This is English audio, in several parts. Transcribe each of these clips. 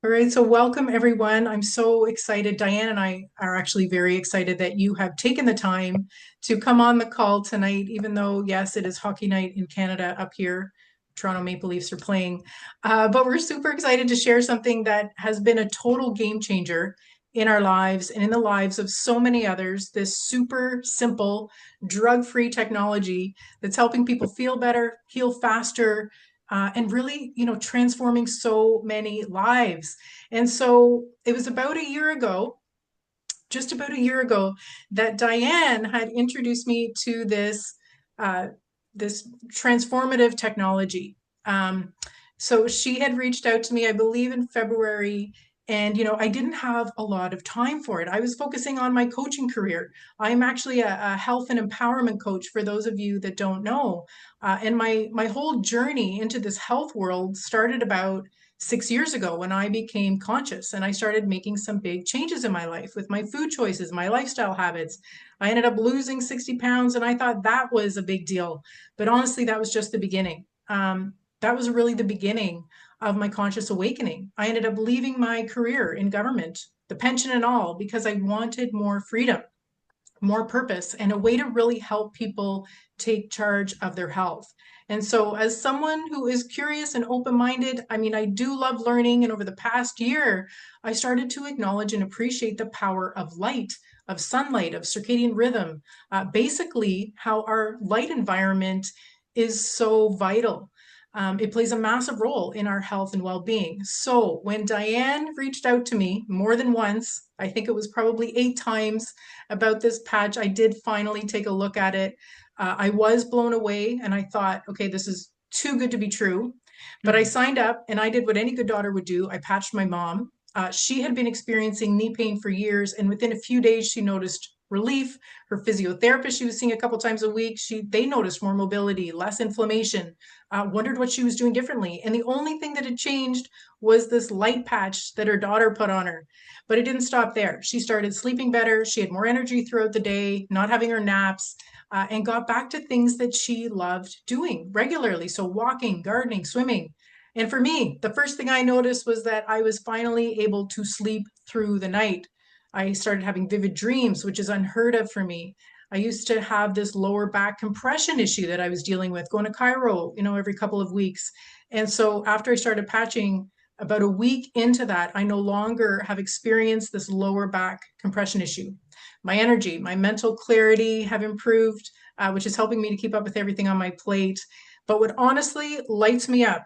All right, so welcome everyone. I'm so excited. Diane and I are actually very excited that you have taken the time to come on the call tonight, even though, yes, it is hockey night in Canada up here. Toronto Maple Leafs are playing. But we're super excited to share something that has been a total game changer in our lives and in the lives of so many others. This super simple, drug-free technology that's helping people feel better, heal faster, and really, transforming so many lives. And so it was about a year ago, just about a year ago, that Diane had introduced me to uh, this transformative technology. So she had reached out to me, I believe, in February. And, I didn't have a lot of time for it. I was focusing on my coaching career. I'm actually a health and empowerment coach for those of you that don't know. And my whole journey into this health world started about 6 years ago when I became conscious and I started making some big changes in my life with my food choices, my lifestyle habits. I ended up losing 60 pounds and I thought that was a big deal. But honestly, that was just the beginning. That was really the beginning of my conscious awakening. I ended up leaving my career in government, the pension and all, because I wanted more freedom, more purpose, and a way to really help people take charge of their health. And so, as someone who is curious and open minded, I mean, I do love learning. And over the past year, I started to acknowledge and appreciate the power of light, of sunlight, of circadian rhythm, basically, how our light environment is so vital. It plays a massive role in our health and well being. So, when Diane reached out to me more than once, I think it was probably 8 times about this patch, I did finally take a look at it. I was blown away and I thought, okay, this is too good to be true. But I Mhm. signed up and I did what any good daughter would do. I patched my mom. She had been experiencing knee pain for years, and within a few days, she noticed relief. Her physiotherapist, she was seeing a couple times a week, they noticed more mobility, less inflammation. Wondered what she was doing differently, and the only thing that had changed was this light patch that her daughter put on her. But it didn't stop there. She started sleeping better. She had more energy throughout the day, not having her naps, and got back to things that she loved doing regularly. So, walking, gardening, swimming. And for me, the first thing I noticed was that I was finally able to sleep through the night. I started having vivid dreams, which is unheard of for me. I used to have this lower back compression issue that I was dealing with, going to Cairo, every couple of weeks. And so after I started patching, about a week into that, I no longer have experienced this lower back compression issue. My energy, my mental clarity have improved, which is helping me to keep up with everything on my plate. But what honestly lights me up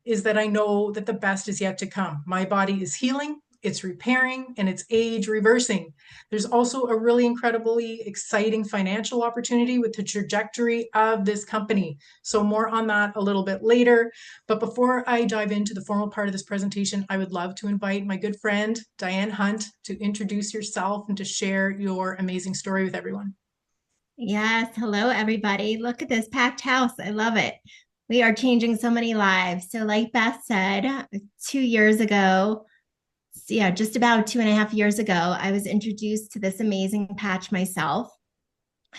is that I know that the best is yet to come. My body is healing, it's repairing, and it's age reversing. There's also a really incredibly exciting financial opportunity with the trajectory of this company. So, more on that a little bit later. But before I dive into the formal part of this presentation, I would love to invite my good friend, Diane Hunt, to introduce yourself and to share your amazing story with everyone. Yes. Hello, everybody. Look at this packed house. I love it. We are changing so many lives. So, like Beth said, 2 years ago, yeah, just about 2.5 years ago, I was introduced to this amazing patch myself.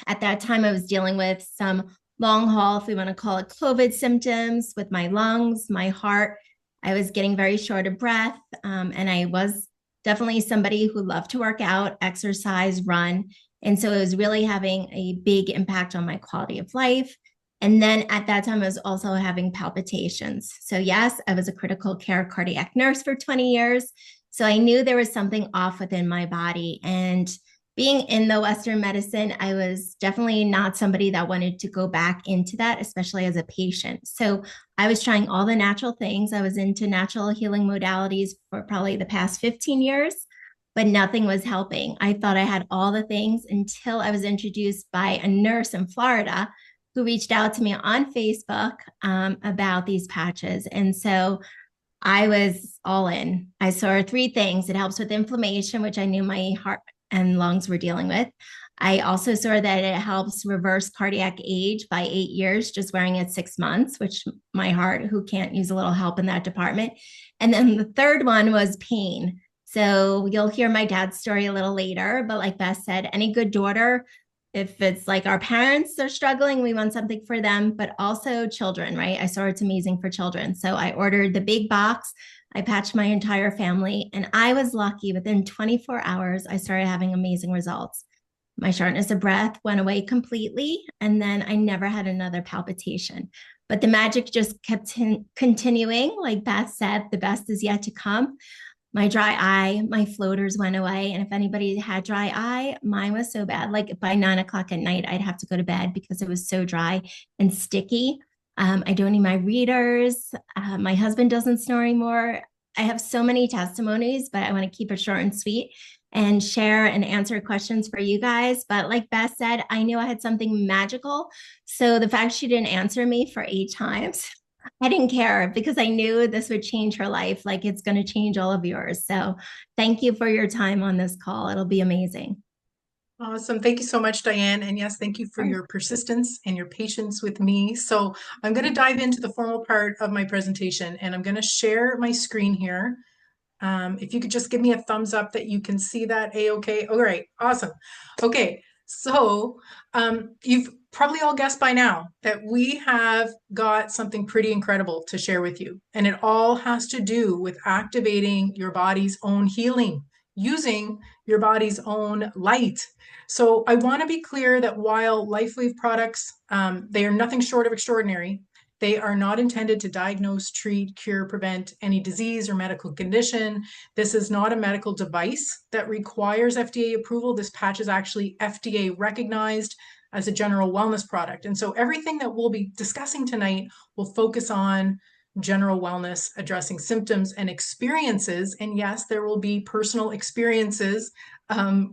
At that time, I was dealing with some long haul, if we want to call it COVID symptoms with my lungs, my heart. I was getting very short of breath. And I was definitely somebody who loved to work out, exercise, run. And so it was really having a big impact on my quality of life. And then at that time, I was also having palpitations. So, yes, I was a critical care cardiac nurse for 20 years. So I knew there was something off within my body. And being in the Western medicine, I was definitely not somebody that wanted to go back into that, especially as a patient. So I was trying all the natural things. I was into natural healing modalities for probably the past 15 years, but nothing was helping. I thought I had all the things until I was introduced by a nurse in Florida who reached out to me on Facebook about these patches. And so I was all in. I saw three things. It helps with inflammation, which I knew my heart and lungs were dealing with. I also saw that it helps reverse cardiac age by 8 years, just wearing it 6 months, which my heart, who can't use a little help in that department. And then the third one was pain. So you'll hear my dad's story a little later, but like Beth said, any good daughter, if it's like our parents are struggling, we want something for them, but also children, right? I saw it's amazing for children. So I ordered the big box I patched my entire family, and I was lucky. Within 24 hours, I started having amazing results. My shortness of breath went away completely, and then I never had another palpitation. But the magic just kept continuing. Like Beth said, the best is yet to come. My dry eye, my floaters went away. And if anybody had dry eye, mine was so bad. Like by 9 o'clock at night, I'd have to go to bed because it was so dry and sticky. I don't need my readers. My husband doesn't snore anymore. I have so many testimonies, but I want to keep it short and sweet and share and answer questions for you guys. But like Beth said, I knew I had something magical. So the fact she didn't answer me for 8 times, I didn't care because I knew this would change her life, like it's going to change all of yours. So thank you for your time on this call. It'll be amazing. Awesome. Thank you so much, Diane. And yes, thank you for your persistence and your patience with me. So I'm going to dive into the formal part of my presentation, and I'm going to share my screen here. If you could just give me a thumbs up that you can see that A-okay. All right, awesome. Okay, so you've probably all guessed by now that we have got something pretty incredible to share with you. And it all has to do with activating your body's own healing, using your body's own light. So I want to be clear that while LifeWave products, they are nothing short of extraordinary. They are not intended to diagnose, treat, cure, prevent any disease or medical condition. This is not a medical device that requires FDA approval. This patch is actually FDA recognized as a general wellness product. And so everything that we'll be discussing tonight will focus on general wellness, addressing symptoms and experiences. And yes, there will be personal experiences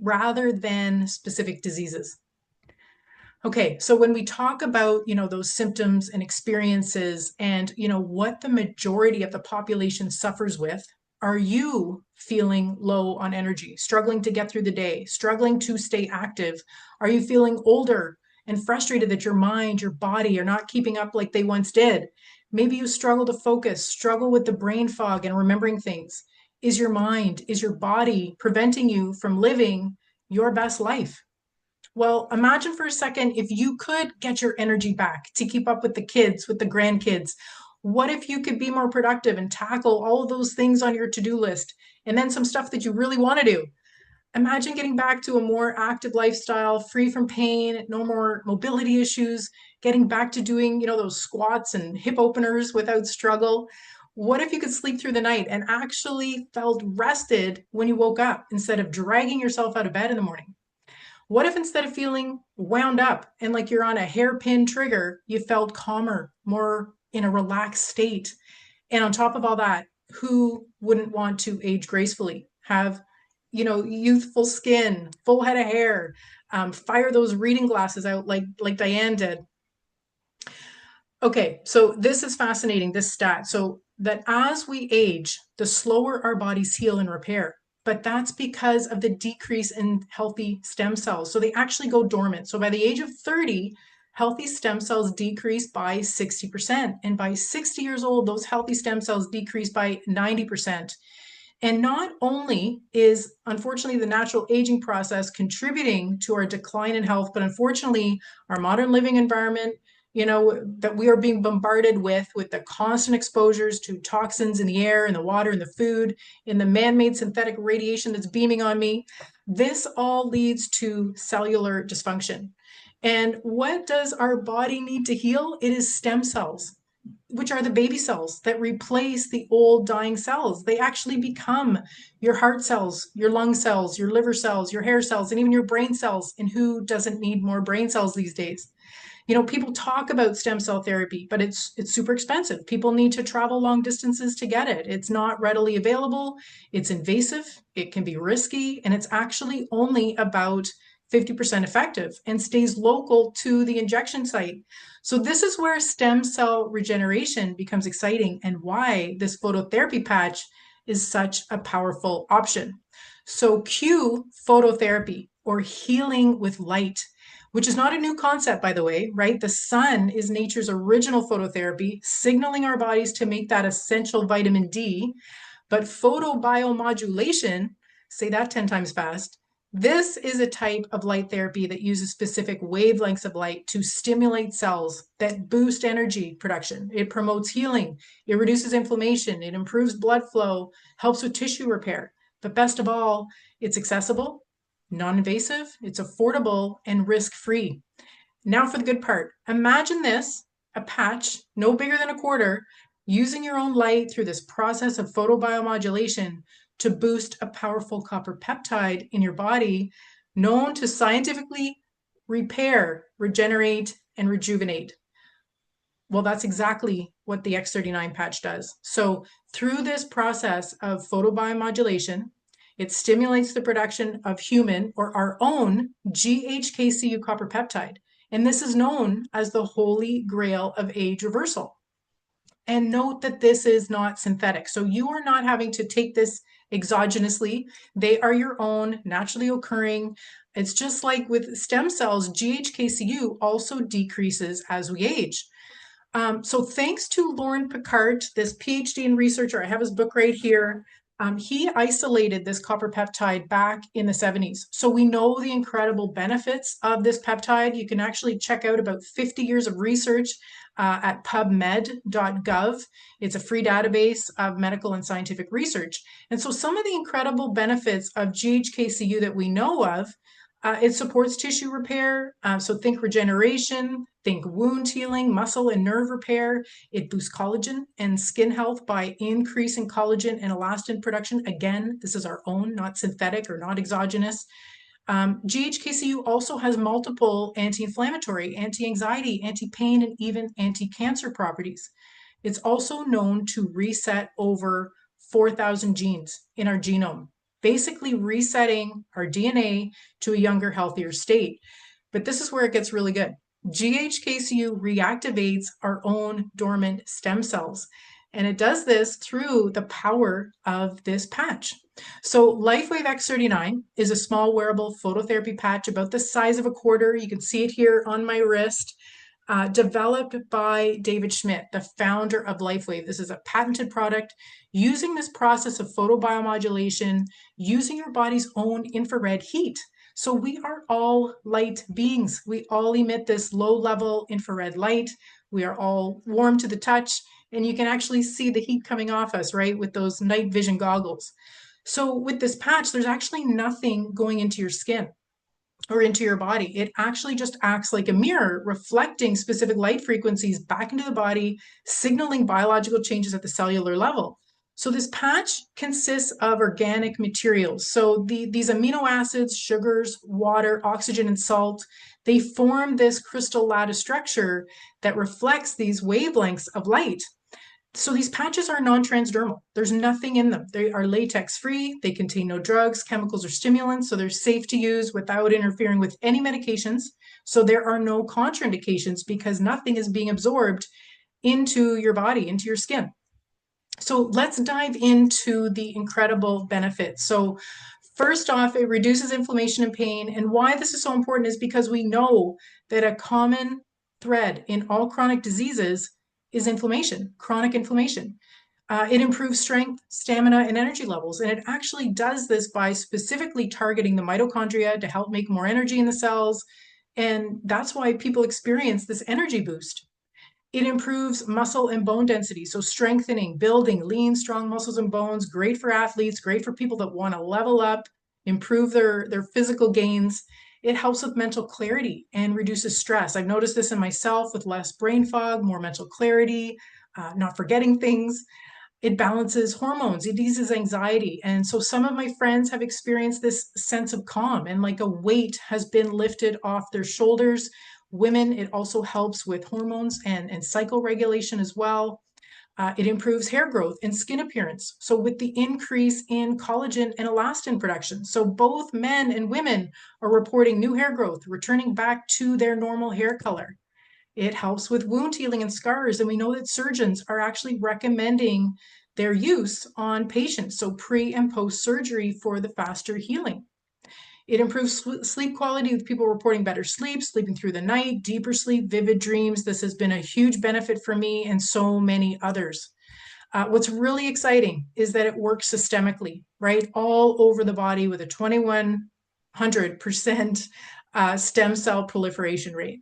rather than specific diseases. Okay, so when we talk about, those symptoms and experiences and, what the majority of the population suffers with, are you feeling low on energy, struggling to get through the day, struggling to stay active? Are you feeling older and frustrated that your mind, your body are not keeping up like they once did? Maybe you struggle to focus, struggle with the brain fog and remembering things. Is your mind, is your body preventing you from living your best life? Well, imagine for a second if you could get your energy back to keep up with the kids, with the grandkids. What if you could be more productive and tackle all of those things on your to-do list and then some stuff that you really want to do? Imagine getting back to a more active lifestyle, free from pain, no more mobility issues, getting back to doing, those squats and hip openers without struggle. What if you could sleep through the night and actually felt rested when you woke up instead of dragging yourself out of bed in the morning? What if instead of feeling wound up and like you're on a hairpin trigger, you felt calmer, more in a relaxed state? And on top of all that, who wouldn't want to age gracefully, have, youthful skin, full head of hair, fire those reading glasses out like Diane did? Okay, so this is fascinating, this stat. So that as we age, the slower our bodies heal and repair. But that's because of the decrease in healthy stem cells. So they actually go dormant. So by the age of 30, healthy stem cells decrease by 60%. And by 60 years old, those healthy stem cells decrease by 90%. And not only is, unfortunately, the natural aging process contributing to our decline in health, but unfortunately, our modern living environment, that we are being bombarded with the constant exposures to toxins in the air, in the water, in the food, in the man-made synthetic radiation that's beaming on me. This all leads to cellular dysfunction. And what does our body need to heal? It is stem cells, which are the baby cells that replace the old dying cells. They actually become your heart cells, your lung cells, your liver cells, your hair cells, and even your brain cells. And who doesn't need more brain cells these days? People talk about stem cell therapy, but it's super expensive. People need to travel long distances to get it. It's not readily available. It's invasive. It can be risky, and it's actually only about 50% effective and stays local to the injection site. So this is where stem cell regeneration becomes exciting and why this phototherapy patch is such a powerful option. So Q phototherapy, or healing with light, which is not a new concept, by the way, right? The sun is nature's original phototherapy, signaling our bodies to make that essential vitamin D. But photobiomodulation, say that 10 times fast, This is a type of light therapy that uses specific wavelengths of light to stimulate cells that boost energy production. It promotes healing, it reduces inflammation, it improves blood flow, helps with tissue repair. But best of all, it's accessible, non-invasive, it's affordable, and risk-free. Now for the good part. Imagine this, a patch no bigger than a quarter, using your own light through this process of photobiomodulation to boost a powerful copper peptide in your body, known to scientifically repair, regenerate, and rejuvenate. Well, that's exactly what the X39 patch does. So through this process of photobiomodulation, it stimulates the production of human or our own GHKCU copper peptide. And this is known as the holy grail of age reversal. And note that this is not synthetic. So you are not having to take this exogenously. They are your own, naturally occurring. It's just like with stem cells, GHKCU also decreases as we age. So thanks to Lauren Picard, this PhD in researcher, I have his book right here. He isolated this copper peptide back in the 70s. So we know the incredible benefits of this peptide. You can actually check out about 50 years of research at pubmed.gov. It's a free database of medical and scientific research. And so some of the incredible benefits of GHKCU that we know of, it supports tissue repair. So think regeneration, think wound healing, muscle and nerve repair. It boosts collagen and skin health by increasing collagen and elastin production. Again, this is our own, not synthetic or not exogenous. GHKCU also has multiple anti-inflammatory, anti-anxiety, anti-pain, and even anti-cancer properties. It's also known to reset over 4,000 genes in our genome, basically resetting our DNA to a younger, healthier state. But this is where it gets really good. GHKCU reactivates our own dormant stem cells, and it does this through the power of this patch. So LifeWave X39 is a small wearable phototherapy patch about the size of a quarter. You can see it here on my wrist. Developed by David Schmidt, the founder of LifeWave. This is a patented product using this process of photobiomodulation, using your body's own infrared heat. So we are all light beings. We all emit this low-level infrared light. We are all warm to the touch, and you can actually see the heat coming off us, right, with those night vision goggles. So with this patch, there's actually nothing going into your skin or into your body. It actually just acts like a mirror, reflecting specific light frequencies back into the body, signaling biological changes at the cellular level. So this patch consists of organic materials. So these amino acids, sugars, water, oxygen, and salt, they form this crystal lattice structure that reflects these wavelengths of light. So these patches are non-transdermal. There's nothing in them. They are latex-free. They contain no drugs, chemicals, or stimulants, so they're safe to use without interfering with any medications. So there are no contraindications because nothing is being absorbed into your body, into your skin. So let's dive into the incredible benefits. So first off, it reduces inflammation and pain. And why this is so important is because we know that a common thread in all chronic diseases is inflammation, chronic inflammation. It improves strength, stamina, and energy levels. And it actually does this by specifically targeting the mitochondria to help make more energy in the cells. And that's why people experience this energy boost. It improves muscle and bone density. So strengthening, building lean, strong muscles and bones, great for athletes, great for people that want to level up, improve their physical gains. It helps with mental clarity and reduces stress. I've noticed this in myself with less brain fog, more mental clarity, not forgetting things. It balances hormones, it eases anxiety. And so some of my friends have experienced this sense of calm and like a weight has been lifted off their shoulders. Women, it also helps with hormones and cycle regulation as well. It improves hair growth and skin appearance. So with the increase in collagen and elastin production. So both men and women are reporting new hair growth, returning back to their normal hair color. It helps with wound healing and scars. And we know that surgeons are actually recommending their use on patients. So pre and post surgery for the faster healing. It improves sleep quality with people reporting better sleep, sleeping through the night, deeper sleep, vivid dreams. This has been a huge benefit for me and so many others. What's really exciting is that it works systemically, right? All over the body with a 21 100% stem cell proliferation rate.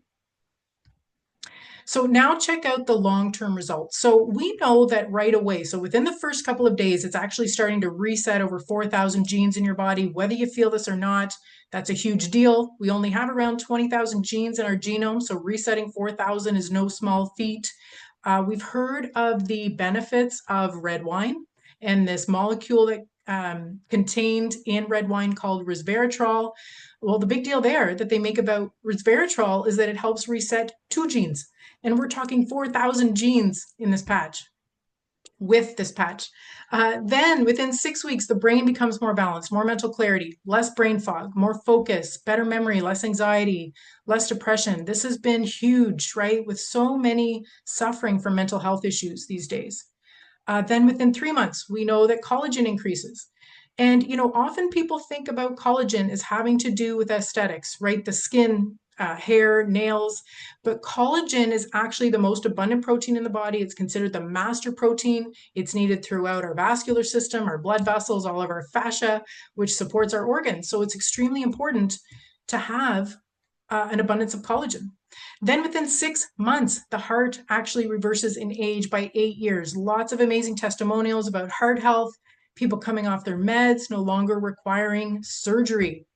So now check out the long-term results. So we know that right away, so within the first couple of days, it's actually starting to reset over 4,000 genes in your body, whether you feel this or not. That's a huge deal. We only have around 20,000 genes in our genome, so resetting 4,000 is no small feat. We've heard of the benefits of red wine and this molecule that contained in red wine called resveratrol. Well, the big deal there that they make about resveratrol is that it helps reset 2 genes. And we're talking 4,000 genes in this patch, with this patch. Then within 6 weeks, the brain becomes more balanced, more mental clarity, less brain fog, more focus, better memory, less anxiety, less depression. This has been huge, right? With so many suffering from mental health issues these days. Then within 3 months, we know that collagen increases. And, often people think about collagen as having to do with aesthetics, right? The skin, hair, nails. But collagen is actually the most abundant protein in the body. It's considered the master protein. It's needed throughout our vascular system, our blood vessels, all of our fascia, which supports our organs. So it's extremely important to have an abundance of collagen. Then within 6 months, the heart actually reverses in age by 8 years. Lots of amazing testimonials about heart health, people coming off their meds, no longer requiring surgery.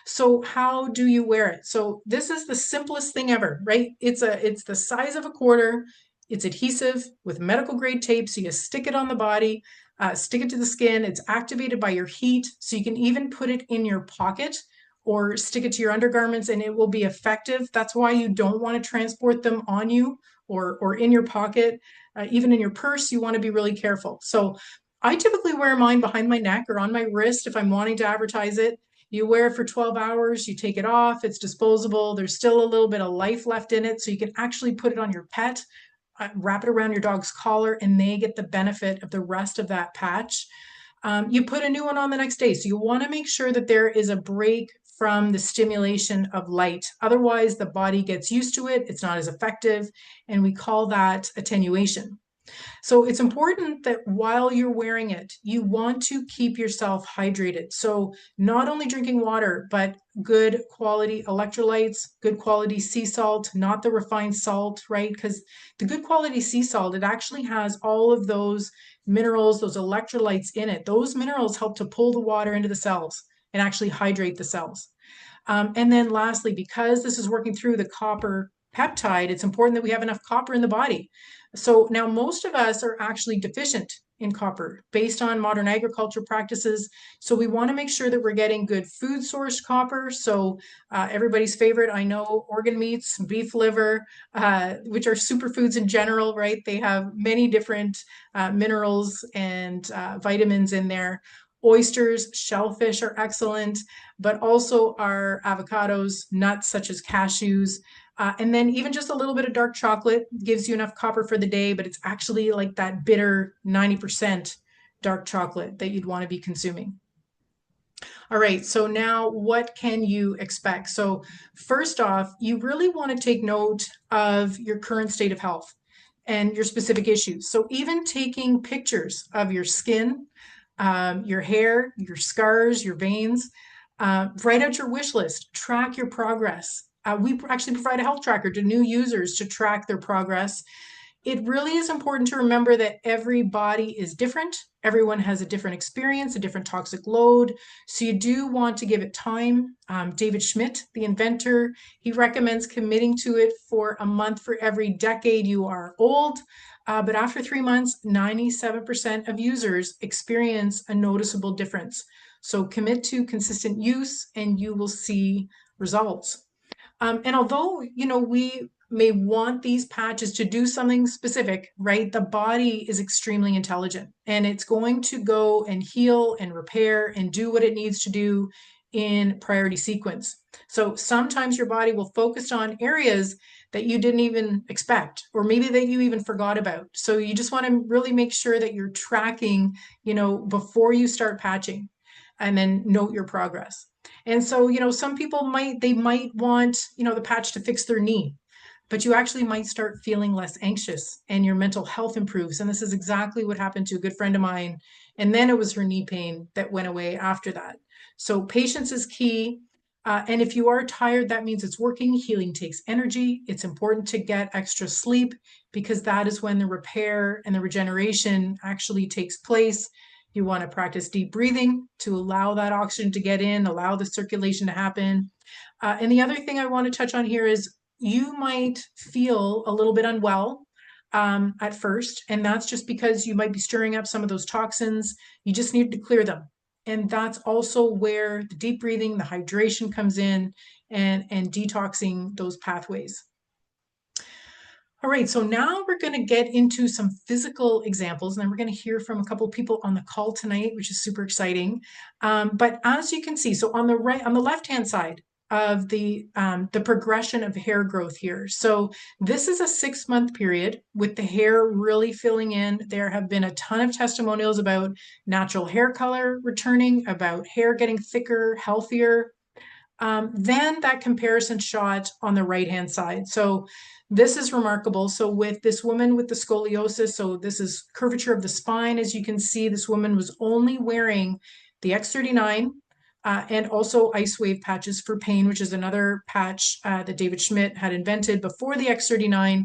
So how do you wear it? So this is the simplest thing ever, right? It's the size of a quarter. It's adhesive with medical grade tape. So you stick it on the body, stick it to the skin. It's activated by your heat. So you can even put it in your pocket or stick it to your undergarments and it will be effective. That's why you don't want to transport them on you or in your pocket. Even in your purse, you want to be really careful. So I typically wear mine behind my neck or on my wrist if I'm wanting to advertise it. You wear it for 12 hours, you take it off, it's disposable. There's still a little bit of life left in it. So you can actually put it on your pet, wrap it around your dog's collar, and they get the benefit of the rest of that patch. You put a new one on the next day. So you want to make sure that there is a break from the stimulation of light. Otherwise, the body gets used to it. It's not as effective. And we call that attenuation. So it's important that while you're wearing it, you want to keep yourself hydrated. So not only drinking water, but good quality electrolytes, good quality sea salt, not the refined salt, right? Because the good quality sea salt, it actually has all of those minerals, those electrolytes in it. Those minerals help to pull the water into the cells and actually hydrate the cells. And then lastly, because this is working through the copper peptide, it's important that we have enough copper in the body. So now most of us are actually deficient in copper based on modern agriculture practices. So we want to make sure that we're getting good food sourced copper. So everybody's favorite, I know, organ meats, beef liver, which are superfoods in general, right? They have many different minerals and vitamins in there. Oysters, shellfish are excellent, but also our avocados, nuts such as cashews, and then even just a little bit of dark chocolate gives you enough copper for the day, but it's actually like that bitter 90% dark chocolate that you'd want to be consuming. All right, so now what can you expect? So first off, you really want to take note of your current state of health and your specific issues. So even taking pictures of your skin, your hair, your scars, your veins, write out your wish list, track your progress. We actually provide a health tracker to new users to track their progress. It really is important to remember that every body is different. Everyone has a different experience, a different toxic load. So you do want to give it time. David Schmidt, the inventor, he recommends committing to it for a month for every decade you are old. But after 3 months, 97% of users experience a noticeable difference. So commit to consistent use and you will see results. And although, we may want these patches to do something specific, right? The body is extremely intelligent and it's going to go and heal and repair and do what it needs to do in priority sequence. So sometimes your body will focus on areas that you didn't even expect, or maybe that you even forgot about. So you just want to really make sure that you're tracking, before you start patching and then note your progress. And so, some people might want, the patch to fix their knee. but you actually might start feeling less anxious and your mental health improves. And this is exactly what happened to a good friend of mine. And then it was her knee pain that went away after that. So patience is key. And if you are tired, that means it's working. Healing takes energy. It's important to get extra sleep because that is when the repair and the regeneration actually takes place. You want to practice deep breathing to allow that oxygen to get in, allow the circulation to happen. And the other thing I want to touch on here is you might feel a little bit unwell at first, and that's just because you might be stirring up some of those toxins. You just need to clear them. And that's also where the deep breathing, the hydration comes in and detoxing those pathways. All right, so now we're going to get into some physical examples, and then we're going to hear from a couple of people on the call tonight, which is super exciting. But as you can see, so on the right, on the left-hand side of the progression of hair growth here. So this is a 6-month period with the hair really filling in. There have been a ton of testimonials about natural hair color returning, about hair getting thicker, healthier. Then that comparison shot on the right-hand side. So this is remarkable. So with this woman with the scoliosis, so this is curvature of the spine. As you can see, this woman was only wearing the X39 and also ice wave patches for pain, which is another patch that David Schmidt had invented before the X39.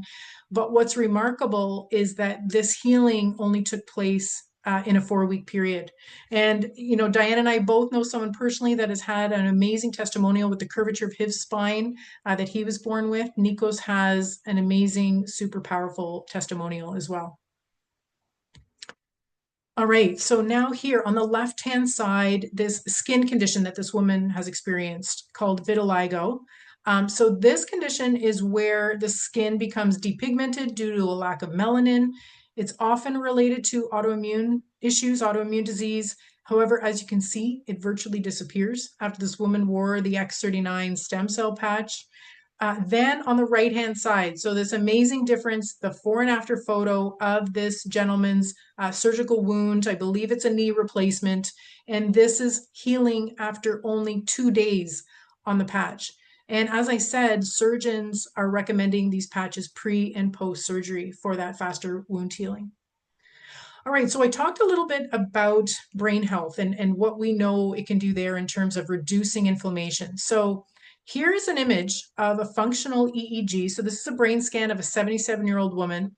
But what's remarkable is that this healing only took place in a 4-week period. And, you know, Diane and I both know someone personally that has had an amazing testimonial with the curvature of his spine that he was born with. Nikos has an amazing, super powerful testimonial as well. All right, so now here on the left-hand side, this skin condition that this woman has experienced called vitiligo. So this condition is where the skin becomes depigmented due to a lack of melanin. It's often related to autoimmune issues, autoimmune disease. However, as you can see, it virtually disappears after this woman wore the X39 stem cell patch. Then on the right-hand side, so this amazing difference, the before and after photo of this gentleman's surgical wound. I believe it's a knee replacement. And this is healing after only 2 days on the patch. And as I said, surgeons are recommending these patches pre and post surgery for that faster wound healing. All right, so I talked a little bit about brain health and what we know it can do there in terms of reducing inflammation. So here is an image of a functional EEG. So this is a brain scan of a 77-year-old woman.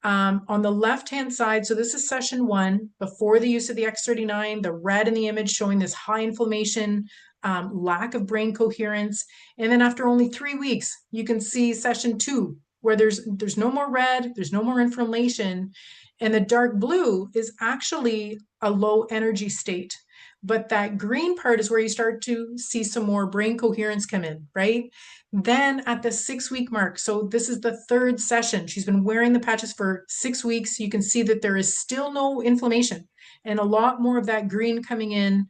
On the left-hand side, so this is session 1, before the use of the X39, the red in the image showing this high inflammation, lack of brain coherence. And then after only 3 weeks, you can see session 2, where there's no more red, there's no more inflammation. And the dark blue is actually a low energy state. But that green part is where you start to see some more brain coherence come in, right? Then at the 6-week mark, so this is the 3rd session, she's been wearing the patches for 6 weeks. You can see that there is still no inflammation and a lot more of that green coming in,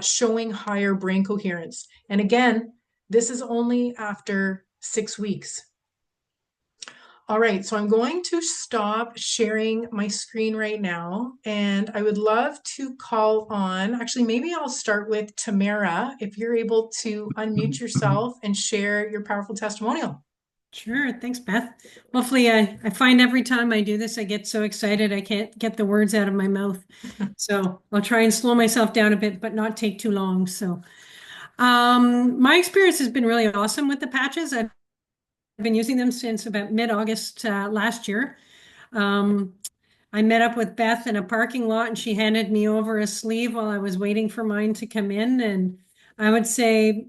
showing higher brain coherence. And again, this is only after 6 weeks. All right, so I'm going to stop sharing my screen right now, and I would love to call on, actually, maybe I'll start with Tamara, if you're able to unmute yourself and share your powerful testimonial. Sure. Thanks, Beth. Hopefully, I find every time I do this, I get so excited I can't get the words out of my mouth. So I'll try and slow myself down a bit, but not take too long. So my experience has been really awesome with the patches. I've been using them since about mid-August last year. I met up with Beth in a parking lot and she handed me over a sleeve while I was waiting for mine to come in. And I would say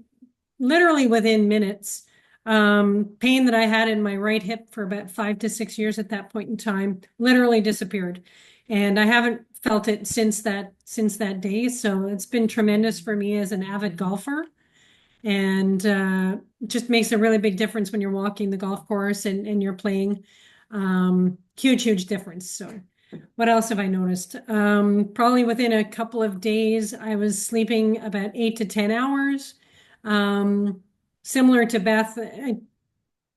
literally within minutes, pain that I had in my right hip for about 5 to 6 years at that point in time literally disappeared. And I haven't felt it since that day. So it's been tremendous for me as an avid golfer. And just makes a really big difference when you're walking the golf course and you're playing. Huge difference. So what else have I noticed? Probably within a couple of days, I was sleeping about 8 to 10 hours. Similar to Beth,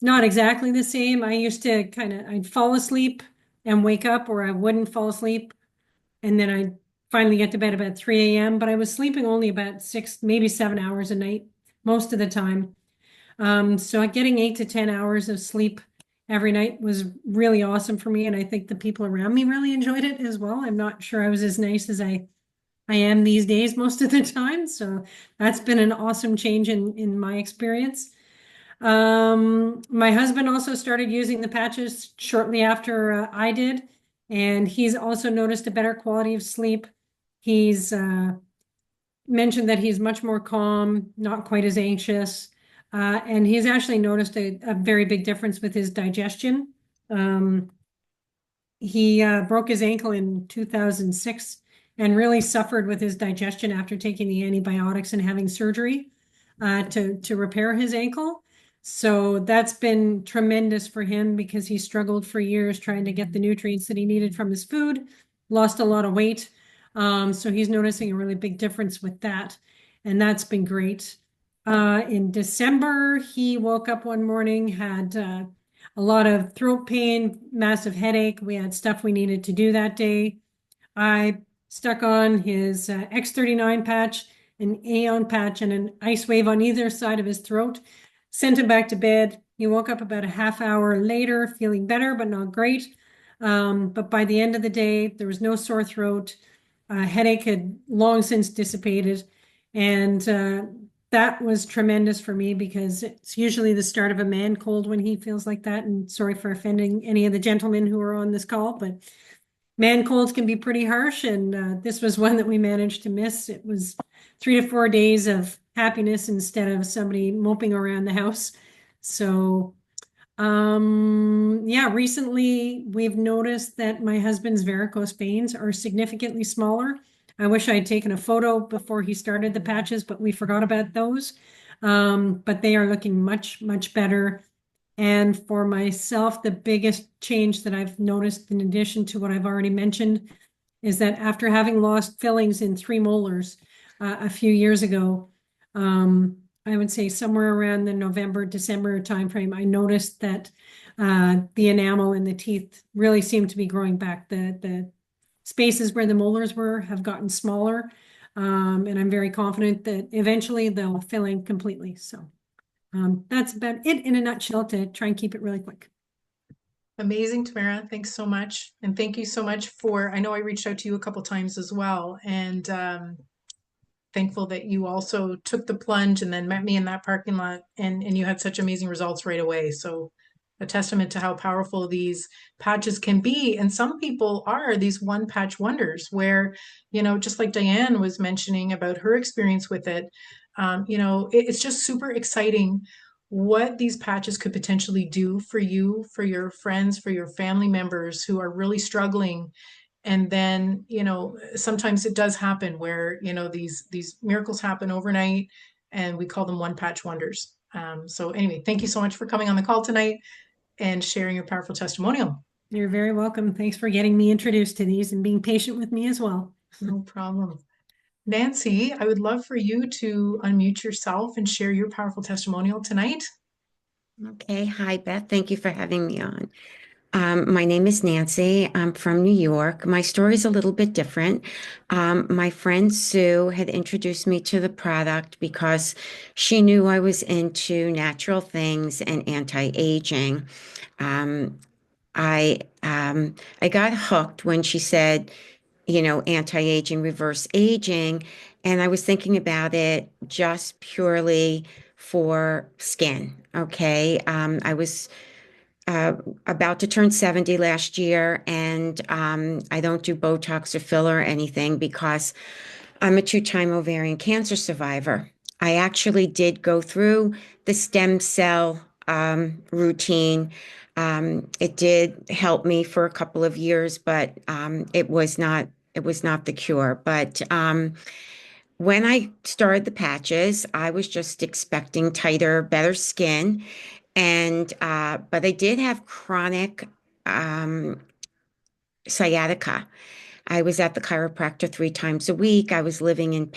not exactly the same. I used to I'd fall asleep and wake up, or I wouldn't fall asleep. And then I'd finally get to bed about 3 a.m., but I was sleeping only about 6, maybe 7 hours a night most of the time. So getting 8 to 10 hours of sleep every night was really awesome for me. And I think the people around me really enjoyed it as well. I'm not sure I was as nice as I am these days most of the time. So that's been an awesome change in my experience. My husband also started using the patches shortly after I did, and he's also noticed a better quality of sleep. He's mentioned that he's much more calm, not quite as anxious, and he's actually noticed a very big difference with his digestion. He broke his ankle in 2006 and really suffered with his digestion after taking the antibiotics and having surgery to repair his ankle. So that's been tremendous for him because he struggled for years trying to get the nutrients that he needed from his food, lost a lot of weight. So he's noticing a really big difference with that. And that's been great. In December, he woke up one morning, had a lot of throat pain, massive headache. We had stuff we needed to do that day. I stuck on his X39 patch, an Aeon patch, and an ice wave on either side of his throat. Sent him back to bed. He woke up about a half hour later, feeling better, but not great. But by the end of the day, there was no sore throat. Headache had long since dissipated. And that was tremendous for me because it's usually the start of a man cold when he feels like that. And sorry for offending any of the gentlemen who are on this call, but man colds can be pretty harsh. And this was one that we managed to miss. It was 3 to 4 days of happiness instead of somebody moping around the house. So yeah, recently we've noticed that my husband's varicose veins are significantly smaller. I wish I had taken a photo before he started the patches, but we forgot about those. But they are looking much, much better. And for myself, the biggest change that I've noticed, in addition to what I've already mentioned, is that after having lost fillings in 3 molars a few years ago, I would say somewhere around the November, December timeframe, I noticed that the enamel in the teeth really seemed to be growing back. The spaces where the molars were have gotten smaller, and I'm very confident that eventually they'll fill in completely. So that's about it in a nutshell to try and keep it really quick. Amazing, Tamara. Thanks so much. And thank you so much for, I know I reached out to you a couple times as well. And thankful that you also took the plunge and then met me in that parking lot and you had such amazing results right away. So a testament to how powerful these patches can be. And some people are these one patch wonders where, just like Diane was mentioning about her experience with it, it's just super exciting what these patches could potentially do for you, for your friends, for your family members who are really struggling. And then, sometimes it does happen where, these miracles happen overnight and we call them one patch wonders. So anyway, thank you so much for coming on the call tonight and sharing your powerful testimonial. You're very welcome. Thanks for getting me introduced to these and being patient with me as well. No problem. Nancy, I would love for you to unmute yourself and share your powerful testimonial tonight. Okay. Hi, Beth. Thank you for having me on. My name is Nancy. I'm from New York. My story is a little bit different. My friend Sue had introduced me to the product because she knew I was into natural things and anti-aging. Um, I got hooked when she said, anti-aging, reverse aging, and I was thinking about it just purely for skin. Okay. I was uh, about to turn 70 last year, and I don't do Botox or filler or anything because I'm a two-time ovarian cancer survivor. I actually did go through the stem cell routine. It did help me for a couple of years, but it was not the cure. But when I started the patches, I was just expecting tighter, better skin. And but I did have chronic sciatica. I was at the chiropractor 3 times a week. I was living in,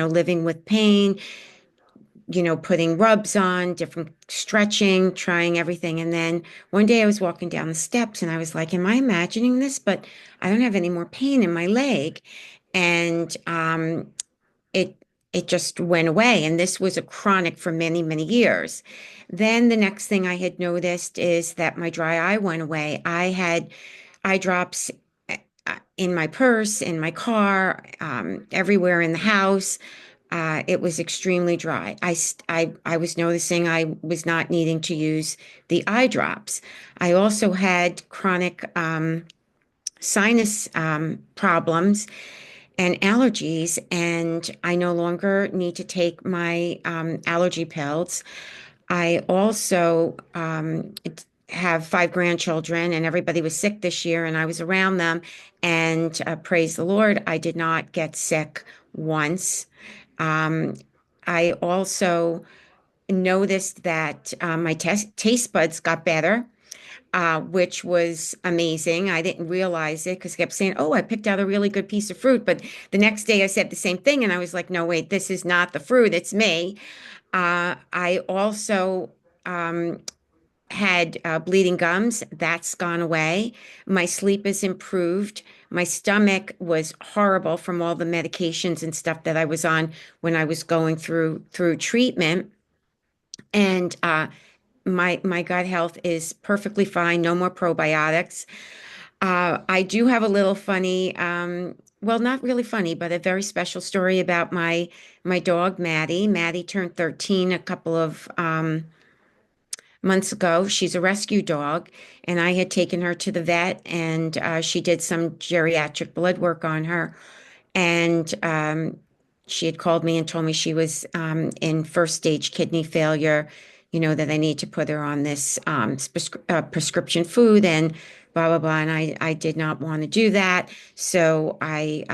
living with pain, putting rubs on, different stretching, trying everything. And then one day I was walking down the steps and I was like, am I imagining this? But I don't have any more pain in my leg. And it it just went away. And this was a chronic for many, many years. Then the next thing I had noticed is that my dry eye went away. I had eye drops in my purse, in my car, everywhere in the house. It was extremely dry. I was noticing I was not needing to use the eye drops. I also had chronic sinus problems and allergies, and I no longer need to take my allergy pills. I also have 5 grandchildren, and everybody was sick this year, and I was around them. And praise the Lord, I did not get sick once. Um, I also noticed that my taste buds got better, which was amazing. I didn't realize it because I kept saying, "Oh, I picked out a really good piece of fruit." But the next day I said the same thing, and I was like, "No, wait, this is not the fruit, it's me." I also had bleeding gums. That's gone away. My sleep is improved. My stomach was horrible from all the medications and stuff that I was on when I was going through treatment. And my gut health is perfectly fine. No more probiotics. I do have a little funny, well, not really funny, but a very special story about my dog Maddie. Maddie turned 13 a couple of months ago. She's a rescue dog, and I had taken her to the vet, and she did some geriatric blood work on her. And she had called me and told me she was in first stage kidney failure, that I need to put her on this prescription food and blah, blah, blah. And I did not want to do that. So I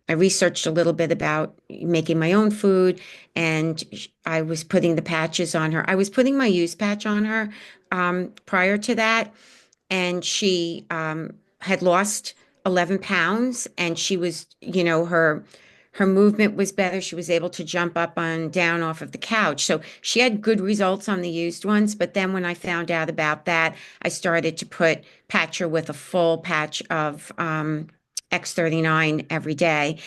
researched a little bit about making my own food, and I was putting the patches on her. I was putting my use patch on her prior to that, and she had lost 11 pounds, and she was, her movement was better. She was able to jump up and down off of the couch. So she had good results on the used ones. But then when I found out about that, I started to patch her with a full patch of X39 every day.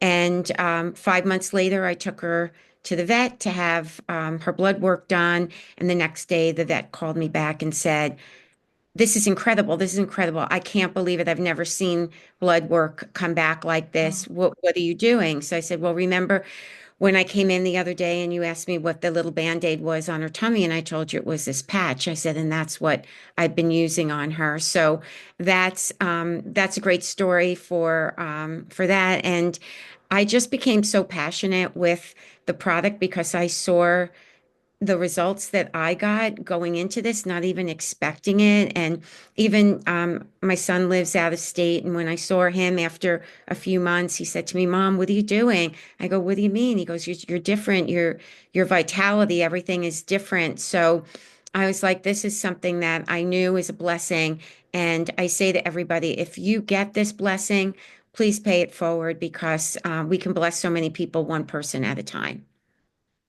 And 5 months later, I took her to the vet to have her blood work done. And the next day, the vet called me back and said, "This is incredible. This is incredible. I can't believe it. I've never seen blood work come back like this. What are you doing?" So I said, "Well, remember when I came in the other day and you asked me what the little Band-Aid was on her tummy, and I told you it was this patch." I said, "And that's what I've been using on her." So that's a great story for that. And I just became so passionate with the product because I saw the results that I got going into this, not even expecting it. And even my son lives out of state. And when I saw him after a few months, he said to me, "Mom, what are you doing?" I go, "What do you mean?" He goes, "You're different. Your vitality, everything is different." So I was like, this is something that I knew is a blessing. And I say to everybody, if you get this blessing, please pay it forward because we can bless so many people, one person at a time.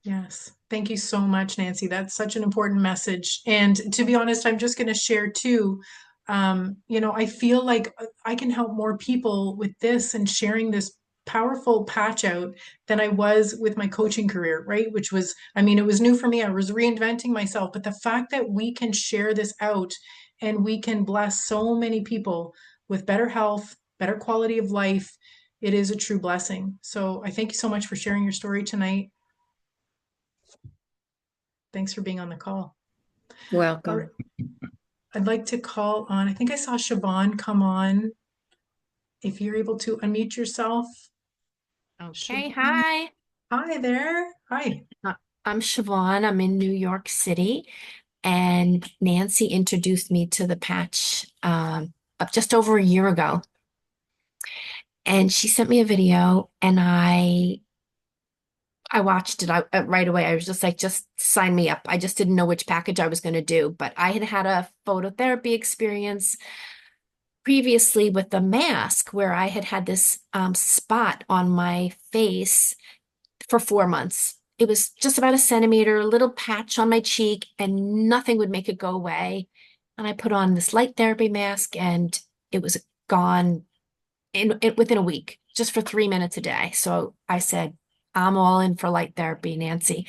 Yes. Thank you so much, Nancy. That's such an important message. And to be honest, I'm just going to share too. I feel like I can help more people with this and sharing this powerful patch out than I was with my coaching career, right? Which was, I mean, it was new for me. I was reinventing myself. But the fact that we can share this out and we can bless so many people with better health, better quality of life, it is a true blessing. So I thank you so much for sharing your story tonight. Thanks for being on the call. All right. Welcome. I'd like to call on, I think I saw Siobhan come on. If you're able to unmute yourself. Okay, Siobhan. hi. Hi there. Hi. I'm Siobhan. I'm in New York City, and Nancy introduced me to the patch just over a year ago. And she sent me a video, and I watched it right away. I was just like, just sign me up. I just didn't know which package I was going to do, but I had had a phototherapy experience previously with the mask where I had had this spot on my face for 4 months. It was just about a centimeter, a little patch on my cheek, and nothing would make it go away. And I put on this light therapy mask, and it was gone within a week, just for 3 minutes a day. So I said, I'm all in for light therapy, Nancy.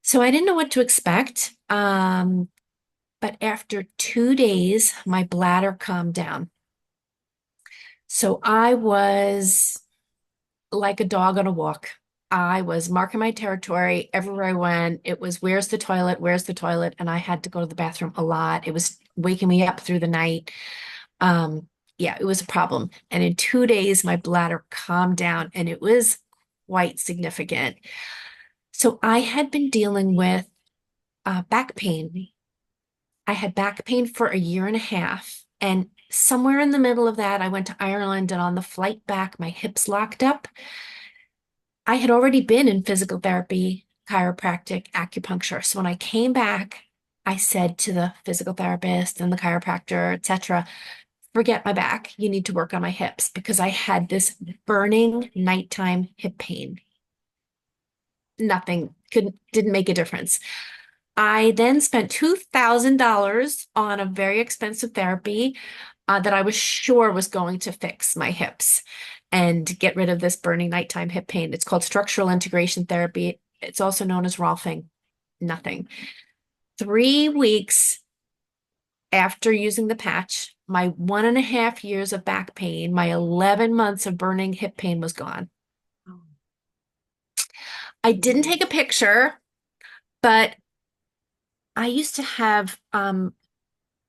So I didn't know what to expect. But after 2 days, my bladder calmed down. So I was like a dog on a walk. I was marking my territory everywhere I went. It was, where's the toilet? Where's the toilet? And I had to go to the bathroom a lot. It was waking me up through the night. Um, yeah, it was a problem. And in 2 days, my bladder calmed down and it was quite significant. So I had been dealing with back pain. I had back pain for a year and a half. And somewhere in the middle of that, I went to Ireland, and on the flight back, my hips locked up. I had already been in physical therapy, chiropractic, acupuncture. So when I came back, I said to the physical therapist and the chiropractor, etc., forget my back. You need to work on my hips because I had this burning nighttime hip pain. Nothing didn't make a difference. I then spent $2,000 on a very expensive therapy that I was sure was going to fix my hips and get rid of this burning nighttime hip pain. It's called structural integration therapy. It's also known as Rolfing. Nothing. 3 weeks after using the patch, my 1.5 years of back pain, my 11 months of burning hip pain was gone. I didn't take a picture, but I used to have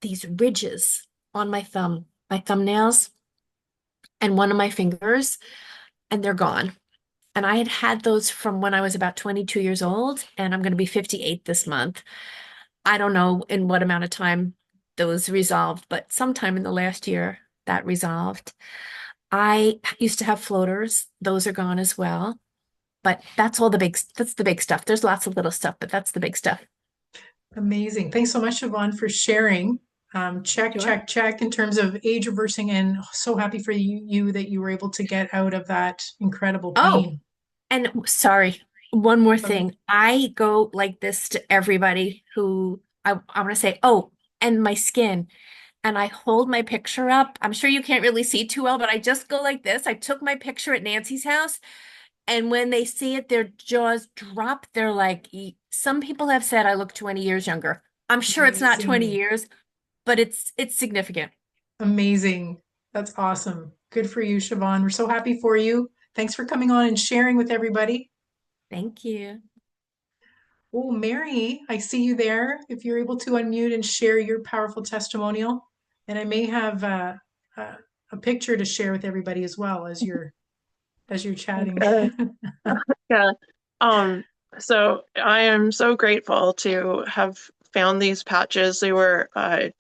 these ridges on my thumbnails, and one of my fingers, and they're gone. And I had had those from when I was about 22 years old, and I'm going to be 58 this month. I don't know in what amount of time those resolved, but sometime in the last year that resolved. I used to have floaters. Those are gone as well. But that's the big stuff. There's lots of little stuff, but that's the big stuff. Amazing. Thanks so much, Siobhan, for sharing. Sure. Check in terms of age reversing, and so happy for you that you were able to get out of that incredible Oh, pain. and sorry, one more Okay. thing. I go like this to everybody who I want to say, oh, and my skin. And I hold my picture up. I'm sure you can't really see too well, but I just go like this. I took my picture at Nancy's house, and when they see it, their jaws drop. They're like, some people have said I look 20 years younger. I'm sure it's not 20 Amazing. years, but it's significant. Amazing. That's awesome. Good for you, Siobhan. We're so happy for you. Thanks for coming on and sharing with everybody. Thank you. Oh, Mary, I see you there. If you're able to unmute and share your powerful testimonial, and I may have a picture to share with everybody as well as you're chatting. Okay. Yeah. Um, so I am so grateful to have found these patches. They were a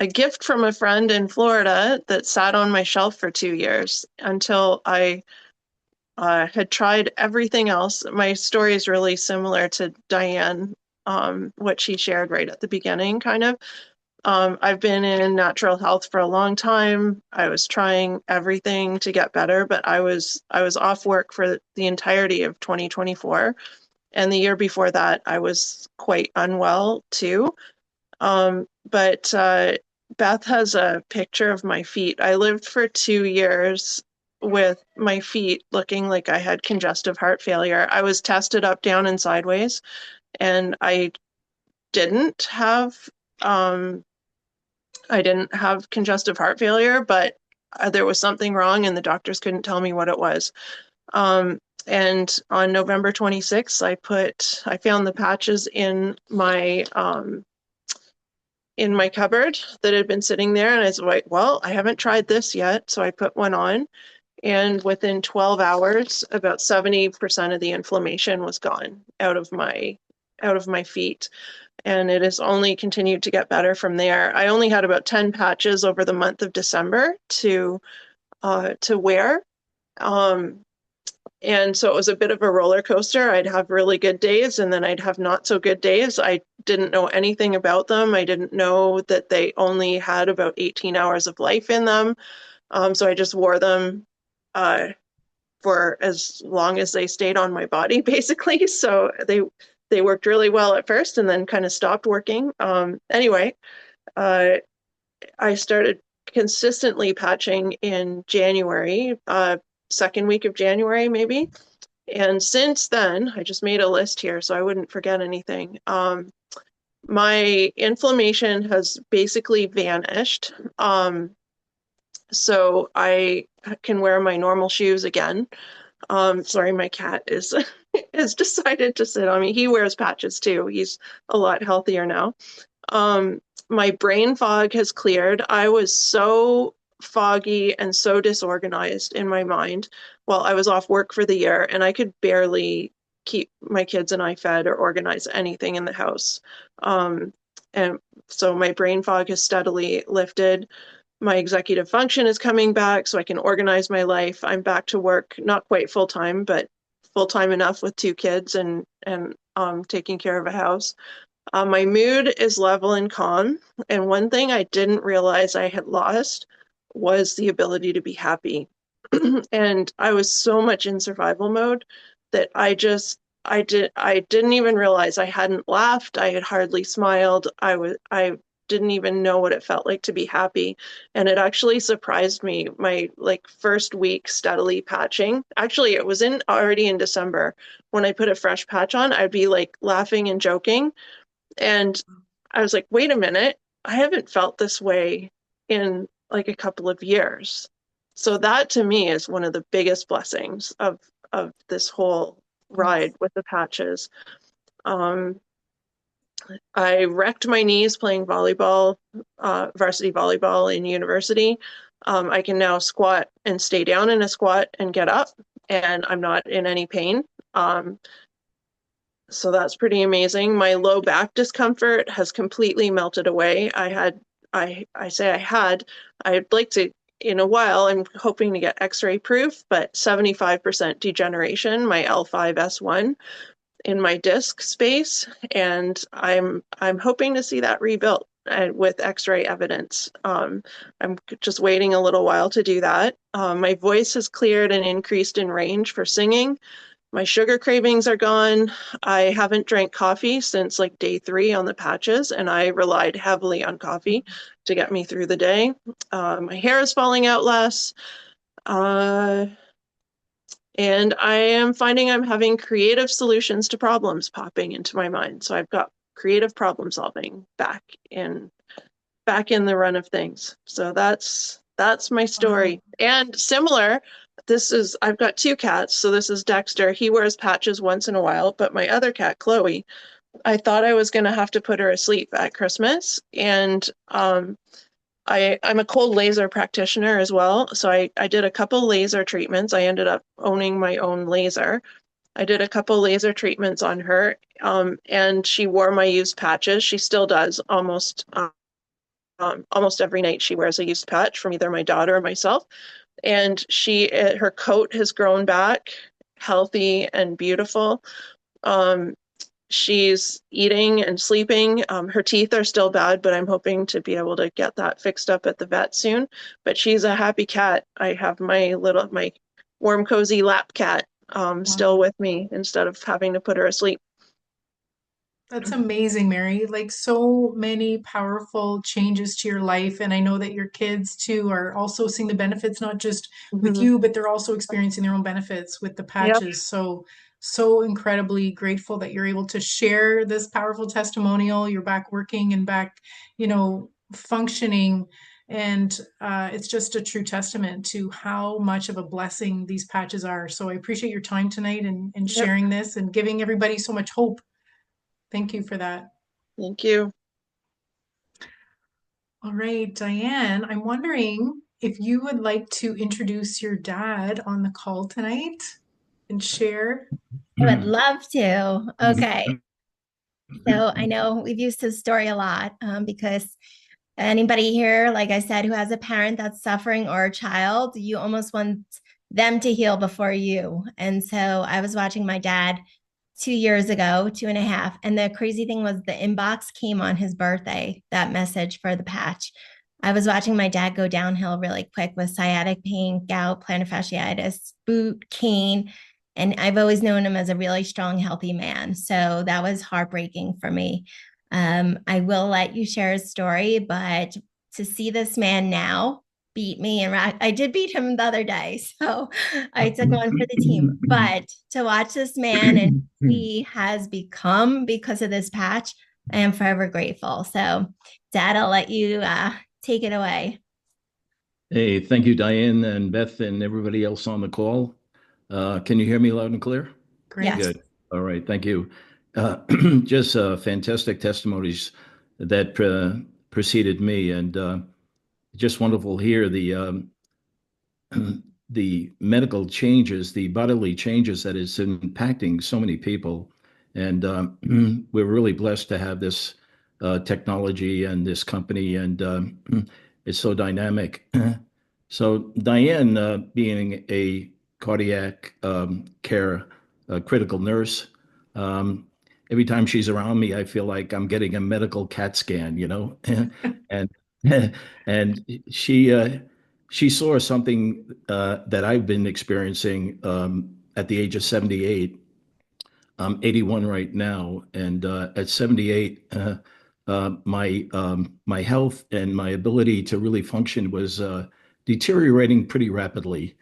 gift from a friend in Florida that sat on my shelf for 2 years until I had tried everything else. My story is really similar to Diane, what she shared right at the beginning, kind of. I've been in natural health for a long time. I was trying everything to get better, but I was off work for the entirety of 2024. And the year before that, I was quite unwell too. But Beth has a picture of my feet. I lived for 2 years with my feet looking like I had congestive heart failure. I was tested up, down, and sideways, and didn't have um, I didn't have congestive heart failure, but there was something wrong, and the doctors couldn't tell me what it was. And on November 26th, I found the patches in my cupboard that had been sitting there, and I was like, well, I haven't tried this yet, so I put one on, and within 12 hours, about 70% of the inflammation was gone out of my feet. And it has only continued to get better from there. I only had about 10 patches over the month of December to wear. And so it was a bit of a roller coaster. I'd have really good days, and then I'd have not so good days. I didn't know anything about them. I didn't know that they only had about 18 hours of life in them. So I just wore them for as long as they stayed on my body, basically. So they worked really well at first, and then kind of stopped working. Anyway, I started consistently patching in January, second week of January maybe, And since then, I just made a list here so I wouldn't forget anything. My inflammation has basically vanished. So I can wear my normal shoes again. Sorry, my cat is has decided to sit on me. He wears patches too. He's a lot healthier now. My brain fog has cleared. I was so foggy and so disorganized in my mind while I was off work for the year, and I could barely keep my kids and I fed or organize anything in the house. And so my brain fog has steadily lifted. My executive function is coming back so I can organize my life. I'm back to work, not quite full time, but full time enough with 2 kids and taking care of a house. My mood is level and calm. And one thing I didn't realize I had lost was the ability to be happy. And I was so much in survival mode that I didn't even realize I hadn't laughed. I had hardly smiled. I didn't even know what it felt like to be happy. And it actually surprised me. My like first week steadily patching. Actually, it was in already in December. When I put a fresh patch on, I'd be like laughing and joking. And I was like, wait a minute, I haven't felt this way in like a couple of years. So that to me is one of the biggest blessings of this whole ride with the patches. Um, I wrecked my knees playing volleyball, varsity volleyball in university. I can now squat and stay down in a squat and get up, and I'm not in any pain. So that's pretty amazing. My low back discomfort has completely melted away. I'd like to, in a while, I'm hoping to get x-ray proof, but 75% degeneration, my L5-S1 in my disc space. And I'm hoping to see that rebuilt with x-ray evidence. I'm just waiting a little while to do that. My voice has cleared and increased in range for singing. My sugar cravings are gone. I haven't drank coffee since like day 3 on the patches, and I relied heavily on coffee to get me through the day. My hair is falling out less. And I am finding I'm having creative solutions to problems popping into my mind. So I've got creative problem solving back in the run of things. So that's my story. And similar, I've got 2 cats. So this is Dexter. He wears patches once in a while, but my other cat, Chloe, I thought I was going to have to put her asleep at Christmas. And I'm a cold laser practitioner as well. So I did a couple laser treatments. I ended up owning my own laser. I did a couple laser treatments on her, and she wore my used patches. She still does almost every night. She wears a used patch from either my daughter or myself. And her coat has grown back healthy and beautiful. She's eating and sleeping. Her teeth are still bad, but I'm hoping to be able to get that fixed up at the vet soon. But she's a happy cat. I have my warm, cozy lap cat still with me instead of having to put her asleep. That's amazing, Mary. Like so many powerful changes to your life. And I know that your kids too are also seeing the benefits, not just with you, but they're also experiencing their own benefits with the Yep. patches. So incredibly grateful that you're able to share this powerful testimonial. You're back working and back, functioning. And it's just a true testament to how much of a blessing these patches are. So I appreciate your time tonight and Yep. sharing this and giving everybody so much hope. Thank you for that. Thank you. All right, Diane, I'm wondering if you would like to introduce your dad on the call tonight and share. I would love to. Okay. So I know we've used his story a lot because anybody here, like I said, who has a parent that's suffering or a child, you almost want them to heal before you. And so I was watching my dad 2 years ago, 2.5. And the crazy thing was the inbox came on his birthday, that message for the patch. I was watching my dad go downhill really quick with sciatic pain, gout, plantar fasciitis, boot, cane. And I've always known him as a really strong, healthy man. So that was heartbreaking for me. I will let you share his story, but to see this man now beat me, and I did beat him the other day, so I took one for the team. But to watch this man and he has become because of this patch, I am forever grateful. So, Dad, I'll let you take it away. Hey, thank you, Diane and Beth and everybody else on the call. Can you hear me loud and clear? Great. Yes. Good. All right. Thank you. Just fantastic testimonies that preceded me, and just wonderful here the medical changes, the bodily changes that is impacting so many people. And we're really blessed to have this technology and this company, and it's so dynamic. So, Diane, being a cardiac care critical nurse, every time she's around me, I feel like I'm getting a medical CAT scan, and and she saw something that I've been experiencing at the age of 78. I'm 81 right now, and at 78, my health and my ability to really function was deteriorating pretty rapidly,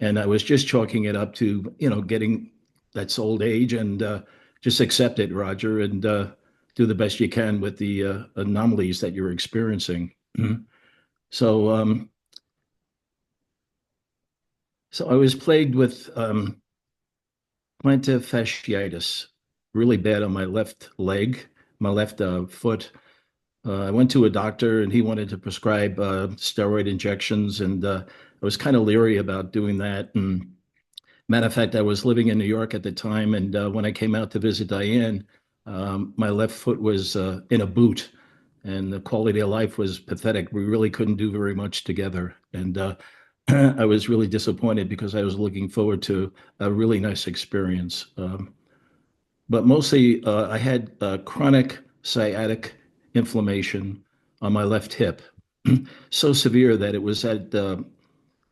and I was just chalking it up to getting that's old age, and just accept it, Roger, and do the best you can with the anomalies that you're experiencing. So, so I was plagued with plantar fasciitis, really bad on my left leg, my left foot. I went to a doctor and he wanted to prescribe steroid injections, and I was kind of leery about doing that. And matter of fact, I was living in New York at the time, and when I came out to visit Diane, my left foot was in a boot, and the quality of life was pathetic. We really couldn't do very much together, and I was really disappointed because I was looking forward to a really nice experience. But mostly, I had chronic sciatic inflammation on my left hip, so severe that it was at a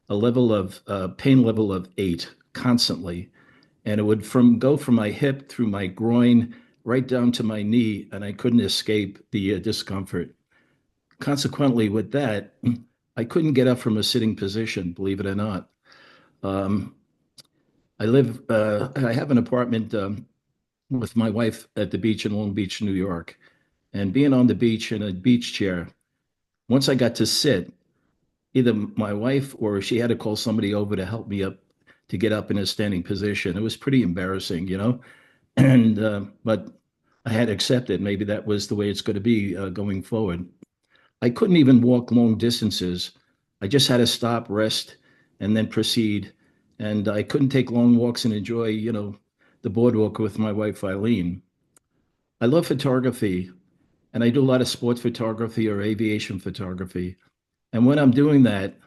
level of pain level of 8 constantly, and it would go from my hip through my groin right down to my knee, and I couldn't escape the discomfort. Consequently, with that, I couldn't get up from a sitting position, believe it or not. Um, I have an apartment with my wife at the beach in Long Beach, New York. And being on the beach in a beach chair, once I got to sit, either my wife or she had to call somebody over to help me up to get up in a standing position. It was pretty embarrassing. And but I had accepted maybe that was the way it's going to be going forward. I couldn't even walk long distances. I just had to stop, rest, and then proceed. And I couldn't take long walks and enjoy, the boardwalk with my wife Eileen. I love photography, and I do a lot of sport photography or aviation photography. And when I'm doing that,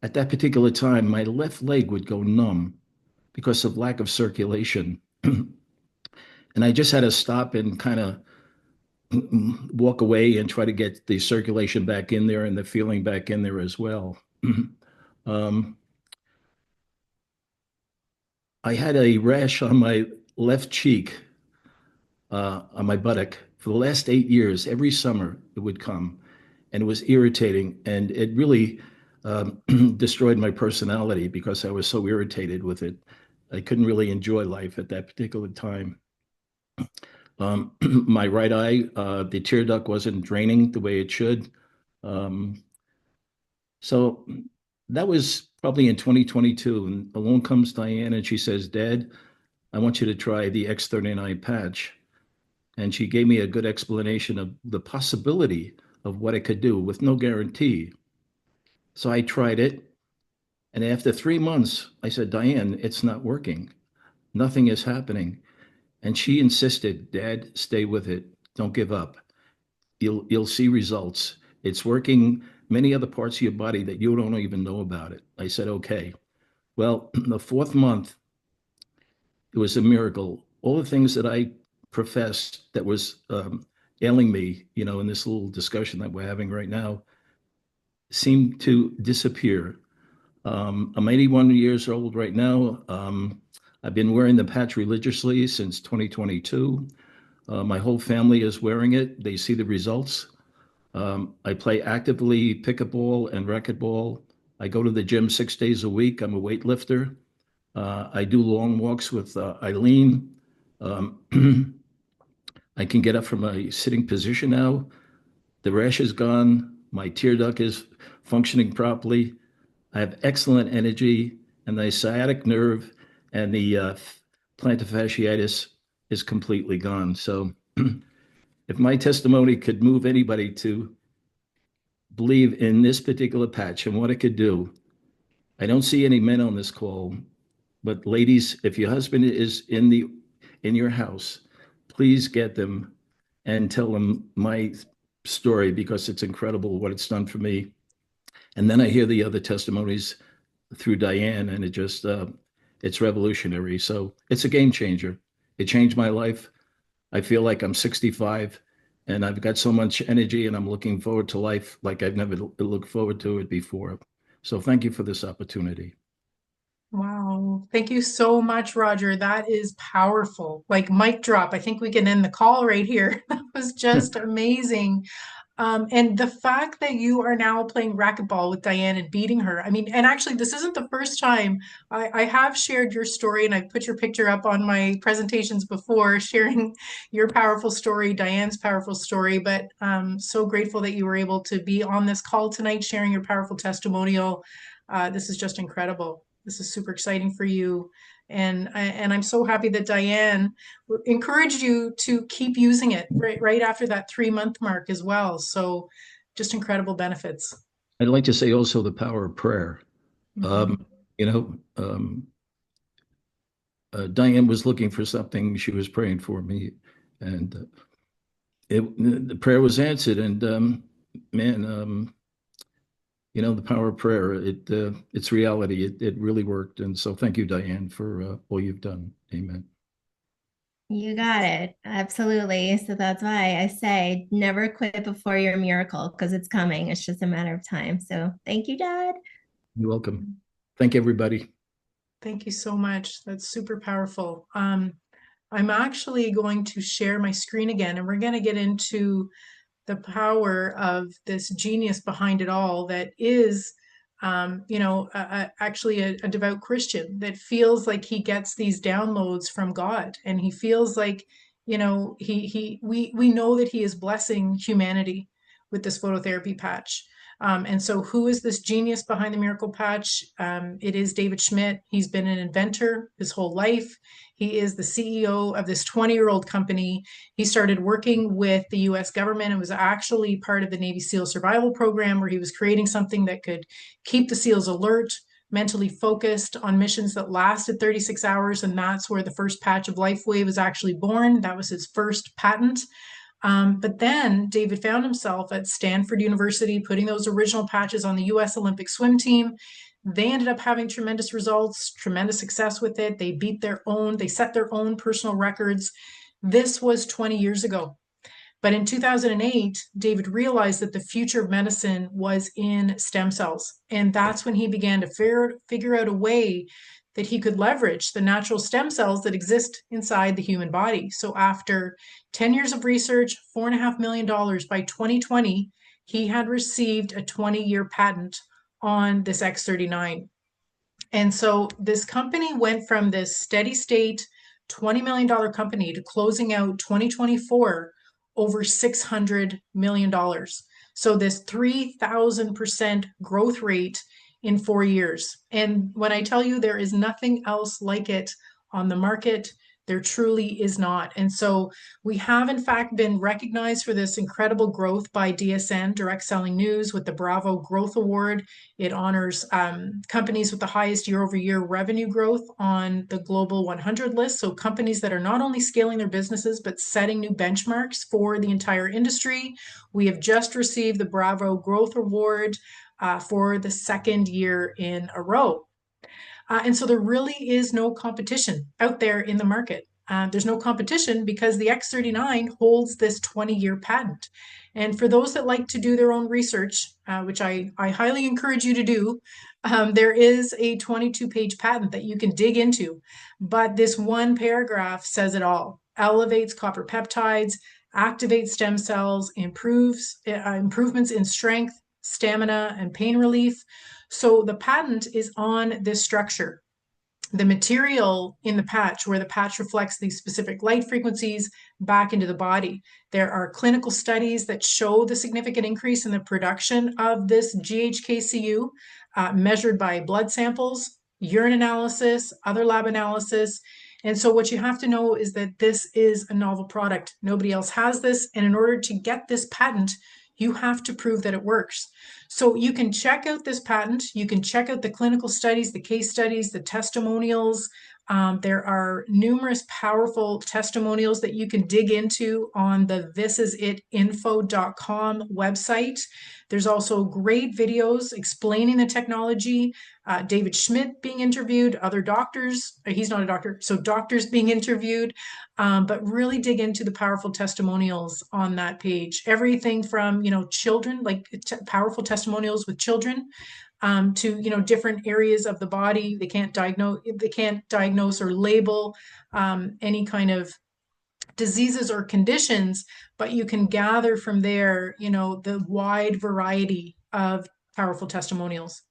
at that particular time, my left leg would go numb because of lack of circulation. And I just had to stop and kind of walk away and try to get the circulation back in there and the feeling back in there as well. um, I had a rash on my left cheek, on my buttock for the last 8 years. Every summer it would come, and it was irritating, and it really destroyed my personality because I was so irritated with it. I couldn't really enjoy life at that particular time. My right eye, the tear duct wasn't draining the way it should. Um, so that was probably in 2022. And along comes Diane and she says, Dad, I want you to try the X39 patch. And she gave me a good explanation of the possibility of what it could do with no guarantee. So I tried it. And after 3 months, I said, Diane, it's not working. Nothing is happening. And she insisted, Dad, stay with it. Don't give up. You'll see results. It's working many other parts of your body that you don't even know about it. I said, okay. Well, the fourth month, it was a miracle. All the things that I professed that was ailing me, in this little discussion that we're having right now, seemed to disappear. I'm 81 years old right now. I've been wearing the patch religiously since 2022. My whole family is wearing it. They see the results. I play actively pickleball and racquetball. I go to the gym 6 days a week. I'm a weightlifter. I do long walks with Eileen. I can get up from a sitting position now. The rash is gone. My tear duct is functioning properly. I have excellent energy, and the sciatic nerve and the plantar fasciitis is completely gone. So, if my testimony could move anybody to believe in this particular patch and what it could do, I don't see any men on this call, but ladies, if your husband is in your house, please get them and tell them my story because it's incredible what it's done for me. And then I hear the other testimonies through Diane, and it's revolutionary. So it's a game changer. It changed my life. I feel like I'm 65 and I've got so much energy and I'm looking forward to life like I've never looked forward to it before. So thank you for this opportunity. Wow. Thank you so much, Roger. That is powerful. Like mic drop. I think we can end the call right here. That was just amazing. And the fact that you are now playing racquetball with Diane and beating her, I mean, and actually, this isn't the first time I have shared your story, and I've put your picture up on my presentations before, sharing your powerful story, Diane's powerful story. But so grateful that you were able to be on this call tonight, sharing your powerful testimonial. This is just incredible. This is super exciting for you. And I'm so happy that Diane encouraged you to keep using it right after that 3-month mark as well. So just incredible benefits. I'd like to say also the power of prayer. Mhm. You know, Diane was looking for something. She was praying for me, and the prayer was answered. And man, the power of prayer, it's reality. It really worked. And so thank you, Diane, for all you've done. Amen. You got it. Absolutely. So that's why I say never quit before your miracle because it's coming. It's just a matter of time. So thank you, Dad. You're welcome. Thank everybody. Thank you so much. That's super powerful. I'm actually going to share my screen again, and we're going to get into the power of this genius behind it all that is actually a devout Christian that feels like he gets these downloads from God, and he feels like we know that he is blessing humanity with this phototherapy patch. And so who is this genius behind the miracle patch? It is David Schmidt. He's been an inventor his whole life. He is the CEO of this 20-year-old company. He started working with the US government and was actually part of the Navy SEAL survival program, where he was creating something that could keep the SEALs alert, mentally focused on missions that lasted 36 hours. And that's where the first patch of LifeWave was actually born. That was his first patent. But then David found himself at Stanford University putting those original patches on the US Olympic swim team. They ended up having tremendous results, tremendous success with it. They set their own personal records. This was 20 years ago. But in 2008, David realized that the future of medicine was in stem cells. And that's when he began to figure out a way that he could leverage the natural stem cells that exist inside the human body. So after 10 years of research, $4.5 million by 2020, he had received a 20-year patent on this X39. And so this company went from this steady state $20 million company to closing out 2024 over $600 million. So this 3,000% growth rate in 4 years. And when I tell you there is nothing else like it on the market, there truly is not. And so we have, in fact, been recognized for this incredible growth by DSN, Direct Selling News, with the Bravo Growth Award. It honors companies with the highest year-over-year revenue growth on the Global 100 list. So companies that are not only scaling their businesses, but setting new benchmarks for the entire industry. We have just received the Bravo Growth Award for the second year in a row. And so there really is no competition out there in the market. There's no competition because the X39 holds this 20-year patent. And for those that like to do their own research, which I highly encourage you to do, there is a 22-page patent that you can dig into. But this one paragraph says it all. Elevates copper peptides, activates stem cells, improvements in strength, stamina, and pain relief. So the patent is on this structure. The material in the patch, where the patch reflects these specific light frequencies back into the body. There are clinical studies that show the significant increase in the production of this GHKCU, measured by blood samples, urine analysis, other lab analysis. And so what you have to know is that this is a novel product. Nobody else has this. And in order to get this patent, you have to prove that it works. So you can check out this patent. You can check out the clinical studies, the case studies, the testimonials. There are numerous powerful testimonials that you can dig into on the thisisitinfo.com website. There's also great videos explaining the technology. David Schmidt being interviewed, other doctors. He's not a doctor, so doctors being interviewed. But really dig into the powerful testimonials on that page. Everything from, children, like powerful testimonials with children, to, different areas of the body. They can't diagnose or label any kind of diseases or conditions, but you can gather from there, the wide variety of powerful testimonials.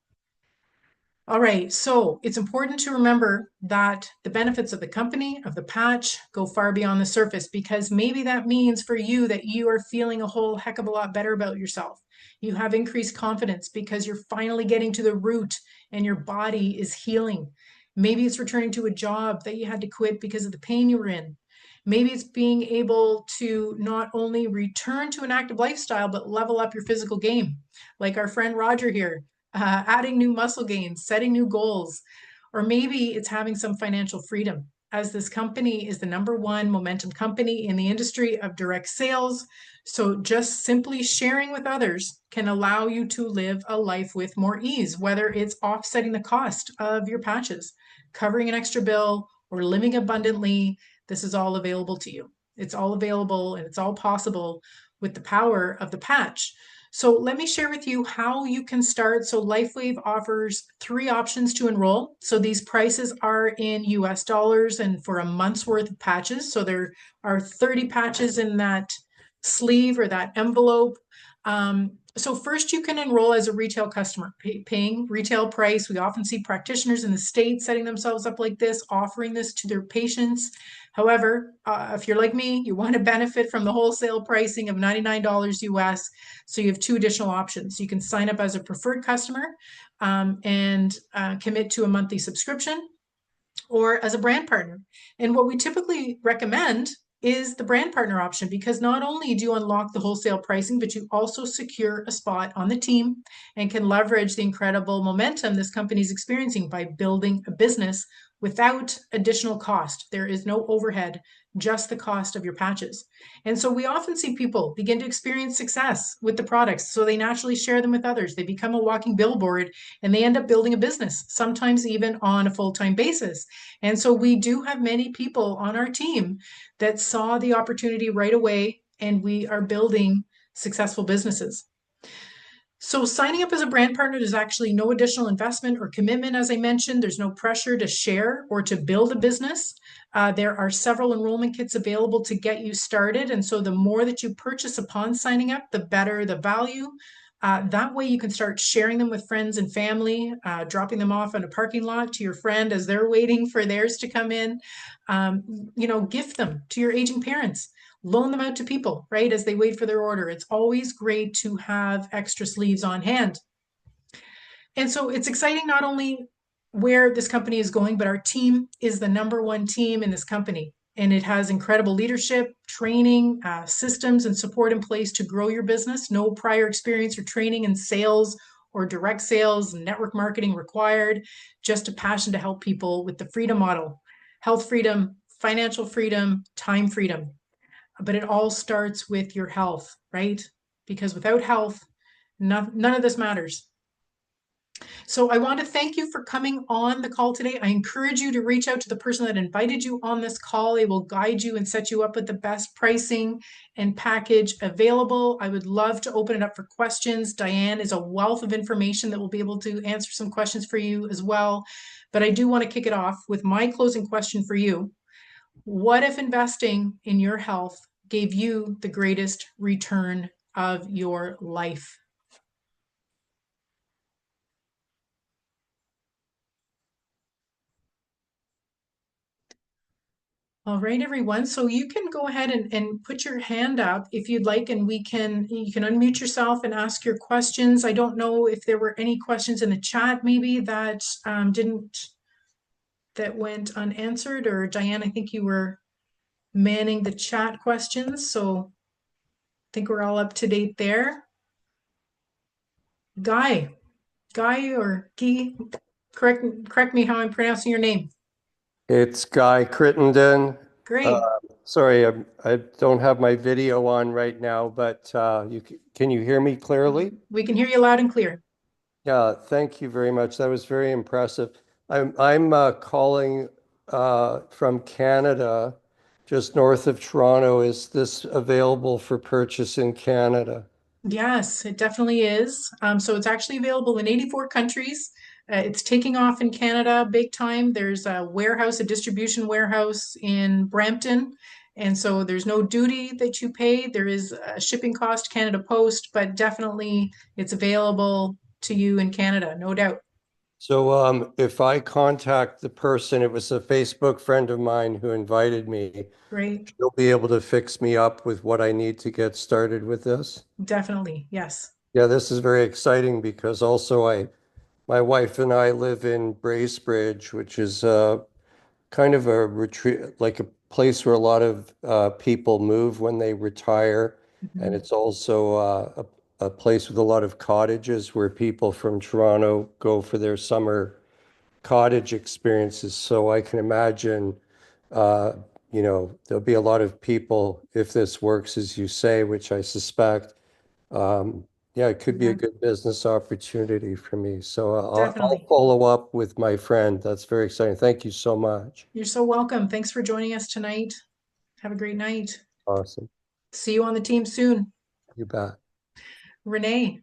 All right, so it's important to remember that the benefits of the company, of the patch, go far beyond the surface, because maybe that means for you that you are feeling a whole heck of a lot better about yourself. You have increased confidence because you're finally getting to the root and your body is healing. Maybe it's returning to a job that you had to quit because of the pain you were in. Maybe it's being able to not only return to an active lifestyle, but level up your physical game, like our friend Roger here. Adding new muscle gains, setting new goals, or maybe it's having some financial freedom, as this company is the #1 momentum company in the industry of direct sales. So just simply sharing with others can allow you to live a life with more ease, whether it's offsetting the cost of your patches, covering an extra bill, or living abundantly. This is all available to you. It's all available and it's all possible with the power of the patch. So let me share with you how you can start. So LifeWave offers 3 options to enroll. So these prices are in US dollars and for a month's worth of patches. So there are 30 patches in that sleeve or that envelope. So first you can enroll as a retail customer, paying retail price. We often see practitioners in the States setting themselves up like this, offering this to their patients. However, if you're like me, you want to benefit from the wholesale pricing of $99 US. So you have 2 additional options. You can sign up as a preferred customer and commit to a monthly subscription, or as a brand partner. And what we typically recommend is the brand partner option, because not only do you unlock the wholesale pricing, but you also secure a spot on the team and can leverage the incredible momentum this company is experiencing by building a business without additional cost. There is no overhead, just the cost of your patches. And so we often see people begin to experience success with the products, so they naturally share them with others. They become a walking billboard and they end up building a business, sometimes even on a full-time basis. And so we do have many people on our team that saw the opportunity right away, and we are building successful businesses. So signing up as a brand partner, there's actually no additional investment or commitment. As I mentioned, there's no pressure to share or to build a business. There are several enrollment kits available to get you started. And so the more that you purchase upon signing up, the better the value. That way you can start sharing them with friends and family, dropping them off in a parking lot to your friend as they're waiting for theirs to come in. Gift them to your aging parents. Loan them out to people, right, as they wait for their order. It's always great to have extra sleeves on hand. And so it's exciting not only where this company is going, but our team is the #1 team in this company. And it has incredible leadership, training, systems, and support in place to grow your business. No prior experience or training in sales or direct sales, network marketing required, just a passion to help people with the freedom model: health freedom, financial freedom, time freedom. But it all starts with your health, right? Because without health, none of this matters. So I want to thank you for coming on the call today. I encourage you to reach out to the person that invited you on this call. They will guide you and set you up with the best pricing and package available. I would love to open it up for questions. Diane is a wealth of information that will be able to answer some questions for you as well. But I do want to kick it off with my closing question for you. What if investing in your health gave you the greatest return of your life? All right, everyone. So you can go ahead and put your hand up if you'd like, and you can unmute yourself and ask your questions. I don't know if there were any questions in the chat maybe that that went unanswered, or Diane, I think you were manning the chat questions, so I think we're all up to date there. Guy or Guy, correct me how I'm pronouncing your name. It's Guy Crittenden. Great. Sorry, I don't have my video on right now, but can you hear me clearly? We can hear you loud and clear. Yeah, thank you very much. That was very impressive. I'm calling from Canada, just north of Toronto. Is this available for purchase in Canada? Yes, it definitely is. So it's actually available in 84 countries. It's taking off in Canada big time. There's a warehouse, a distribution warehouse in Brampton. And so there's no duty that you pay. There is a shipping cost, Canada Post, but definitely it's available to you in Canada, no doubt. So if I contact the person, it was a Facebook friend of mine who invited me. Great. You'll be able to fix me up with what I need to get started with this? Definitely, yes. Yeah, this is very exciting because also my wife and I live in Bracebridge, which is kind of a retreat, like a place where a lot of people move when they retire. And it's also a place with a lot of cottages where people from Toronto go for their summer cottage experiences. So I can imagine, there'll be a lot of people if this works, as you say, which I suspect. Yeah, it could be a good business opportunity for me. So I'll Definitely. follow up with my friend. That's very exciting. Thank you so much. You're so welcome. Thanks for joining us tonight. Have a great night. Awesome. See you on the team soon. You bet. Renee.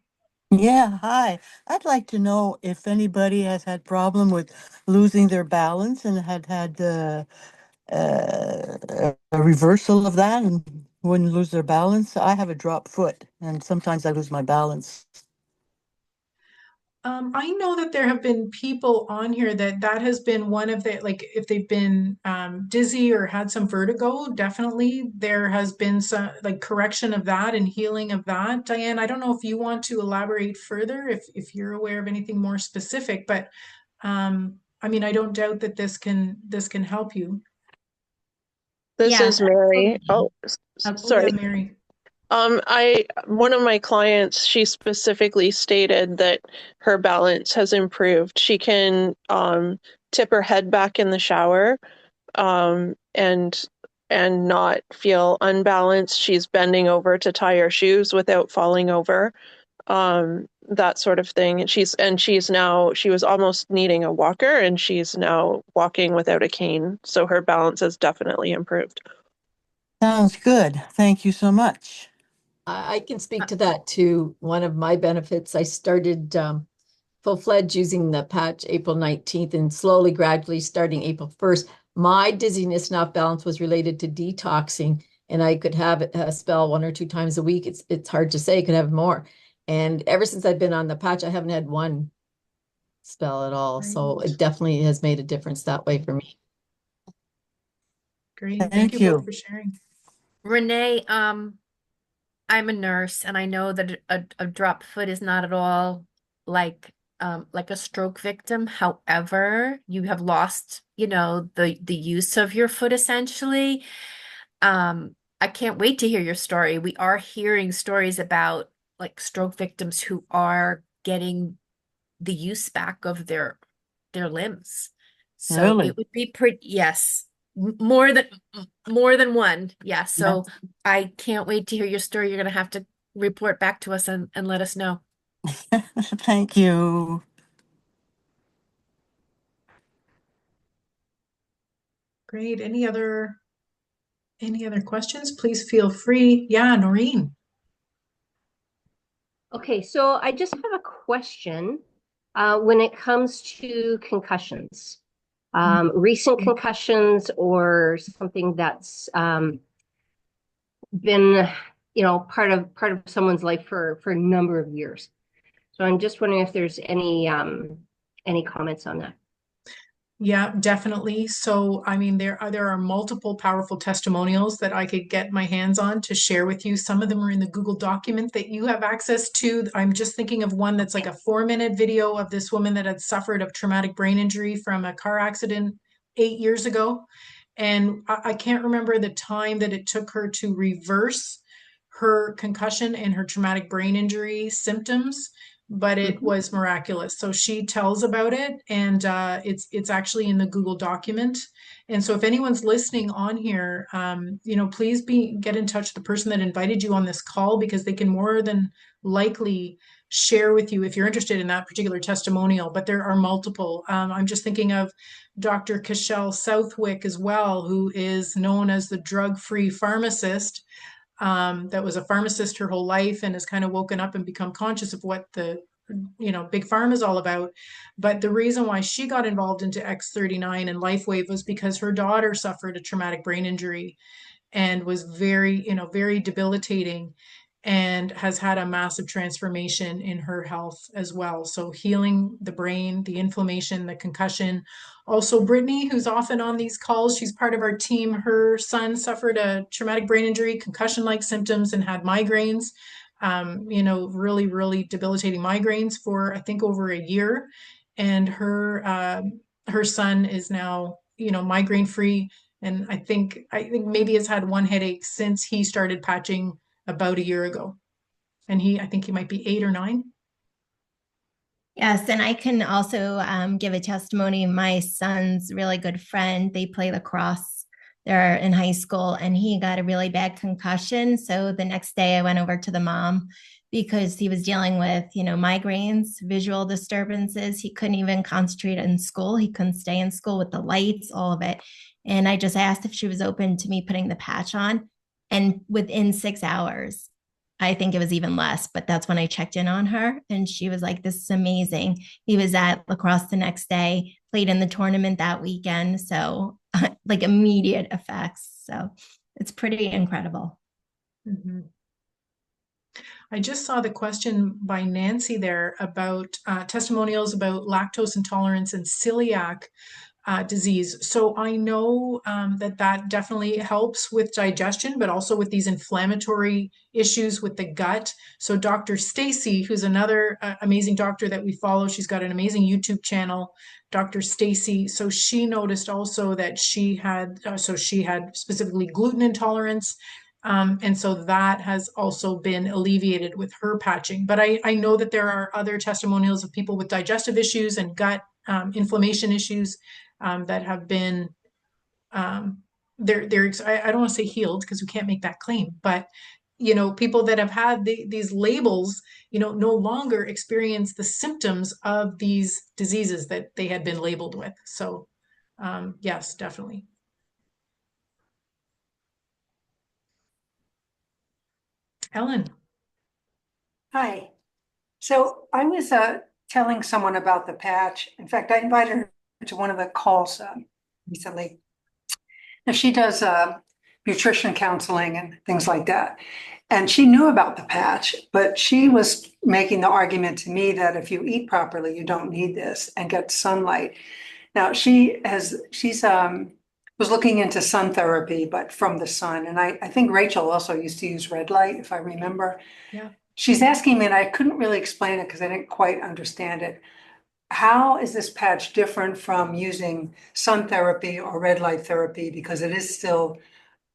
Yeah, hi. I'd like to know if anybody has had problem with losing their balance and had a reversal of that and wouldn't lose their balance. I have a drop foot and sometimes I lose my balance. I know that there have been people on here that has been one of the, like, if they've been dizzy or had some vertigo, definitely there has been some like correction of that and healing of that. Diane, I don't know if you want to elaborate further, if you're aware of anything more specific, but I mean, I don't doubt that this can help you. This is Mary. Oh, sorry. Yeah, Mary. One of my clients, she specifically stated that her balance has improved. She can tip her head back in the shower and not feel unbalanced. She's bending over to tie her shoes without falling over, that sort of thing. And she was almost needing a walker, and she's now walking without a cane. So her balance has definitely improved. Sounds good. Thank you so much. I can speak to that too. One of my benefits, I started full-fledged using the patch April 19th and slowly, gradually starting April 1st. My dizziness and off balance was related to detoxing, and I could have a spell 1 or 2 times a week. It's hard to say, I could have more. And ever since I've been on the patch, I haven't had one spell at all. Great. So it definitely has made a difference that way for me. Great. Thank you both for sharing. Renee, I'm a nurse, and I know that a drop foot is not at all like a stroke victim. However, you have lost, the use of your foot essentially. I can't wait to hear your story. We are hearing stories about like stroke victims who are getting the use back of their limbs. So Really? it would be pretty, yes, more than one. Yeah. So I can't wait to hear your story. You're going to have to report back to us and let us know. Thank you. Great. Any other questions? Please feel free. Yeah, Noreen. Okay, so I just have a question when it comes to concussions, recent concussions or something that's been, part of someone's life for a number of years. So I'm just wondering if there's any comments on that. Yeah, definitely. So, I mean, there are multiple powerful testimonials that I could get my hands on to share with you. Some of them are in the Google document that you have access to. I'm just thinking of one that's like a 4-minute video of this woman that had suffered a traumatic brain injury from a car accident 8 years ago. And I can't remember the time that it took her to reverse her concussion and her traumatic brain injury symptoms, but it was miraculous. So she tells about it, and it's actually in the Google document. And so if anyone's listening on here, please get in touch with the person that invited you on this call, because they can more than likely share with you if you're interested in that particular testimonial. But there are multiple. I'm just thinking of Dr. Cashel Southwick as well, who is known as the drug-free pharmacist. That was a pharmacist her whole life and has kind of woken up and become conscious of what the big pharma is all about. But the reason why she got involved into X39 and LifeWave was because her daughter suffered a traumatic brain injury and was very debilitating, and has had a massive transformation in her health as well. So healing the brain, the inflammation, the concussion. Also, Brittany, who's often on these calls, she's part of our team. Her son suffered a traumatic brain injury, concussion-like symptoms, and had migraines. Really debilitating migraines for I think over a year. And her son is now, migraine free. And I think maybe has had one headache since he started patching about a year ago. And I think he might be 8 or 9. Yes, and I can also give a testimony. My son's really good friend, they play lacrosse. They're in high school, and he got a really bad concussion. So the next day I went over to the mom because he was dealing with, migraines, visual disturbances. He couldn't even concentrate in school. He couldn't stay in school with the lights, all of it. And I just asked if she was open to me putting the patch on. And within 6 hours, I think it was even less, but that's when I checked in on her, and she was like, this is amazing. He was at lacrosse the next day, played in the tournament that weekend. So like immediate effects. So it's pretty incredible. Mm-hmm. I just saw the question by Nancy there about testimonials about lactose intolerance and celiac disease. So I know that definitely helps with digestion, but also with these inflammatory issues with the gut. So Dr. Stacy, who's another amazing doctor that we follow, she's got an amazing YouTube channel, Dr. Stacy. So she noticed also that she had specifically gluten intolerance. And so that has also been alleviated with her patching. But I know that there are other testimonials of people with digestive issues and gut inflammation issues that have been I don't want to say healed, because we can't make that claim, but people that have had these labels, no longer experience the symptoms of these diseases that they had been labeled with. So yes, definitely. Ellen. Hi. So I was telling someone about the patch. In fact, I invited her to one of the calls recently. Now, she does nutrition counseling and things like that. And she knew about the patch, but she was making the argument to me that if you eat properly, you don't need this, and get sunlight. Now, she's was looking into sun therapy, but from the sun. And I think Rachel also used to use red light, if I remember. Yeah. She's asking me, and I couldn't really explain it because I didn't quite understand it. How is this patch different from using sun therapy or red light therapy? Because it is still,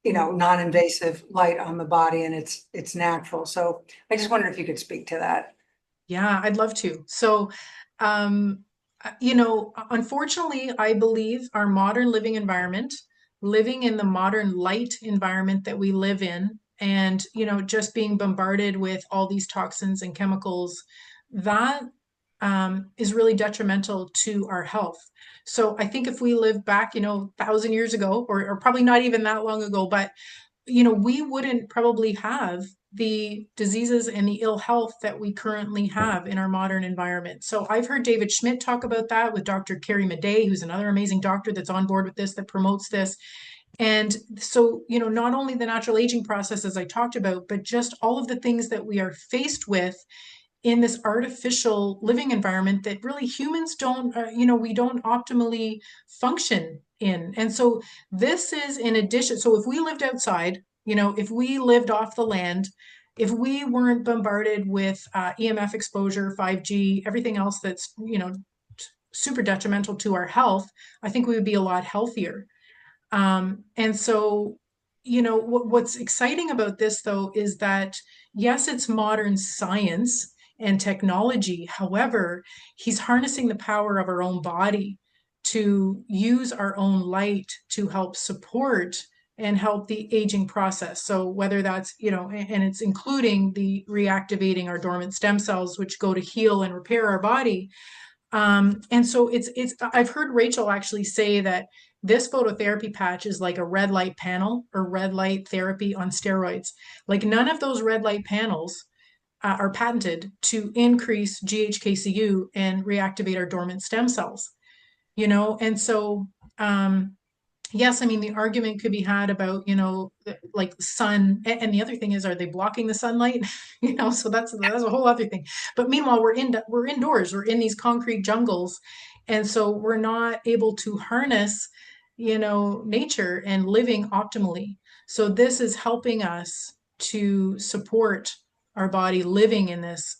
non-invasive light on the body, and it's natural. So I just wondered if you could speak to that. Yeah, I'd love to. So, unfortunately, I believe our modern living environment, living in the modern light environment that we live in, and, just being bombarded with all these toxins and chemicals, that is really detrimental to our health. So I think if we live back, 1,000 years ago, or probably not even that long ago, but we wouldn't probably have the diseases and the ill health that we currently have in our modern environment. So I've heard David Schmidt talk about that with Dr. Carrie Madej, who's another amazing doctor that's on board with this, that promotes this. And so, not only the natural aging process, as I talked about, but just all of the things that we are faced with in this artificial living environment that really humans don't, we don't optimally function in. And so this is in addition. So if we lived outside, if we lived off the land, if we weren't bombarded with EMF exposure, 5G, everything else that's, super detrimental to our health, I think we would be a lot healthier. And so, what's exciting about this, though, is that yes, it's modern science and technology. However, he's harnessing the power of our own body to use our own light to help support and help the aging process. So whether that's, and it's including the reactivating our dormant stem cells, which go to heal and repair our body. And so I've heard Rachel actually say that this phototherapy patch is like a red light panel or red light therapy on steroids. Like none of those red light panels are patented to increase GHKCU and reactivate our dormant stem cells, and so, yes, I mean, the argument could be had about, like sun. And the other thing is, are they blocking the sunlight? So that's a whole other thing. But meanwhile, we're indoors, we're in these concrete jungles. And so we're not able to harness, nature and living optimally. So this is helping us to support our body living in this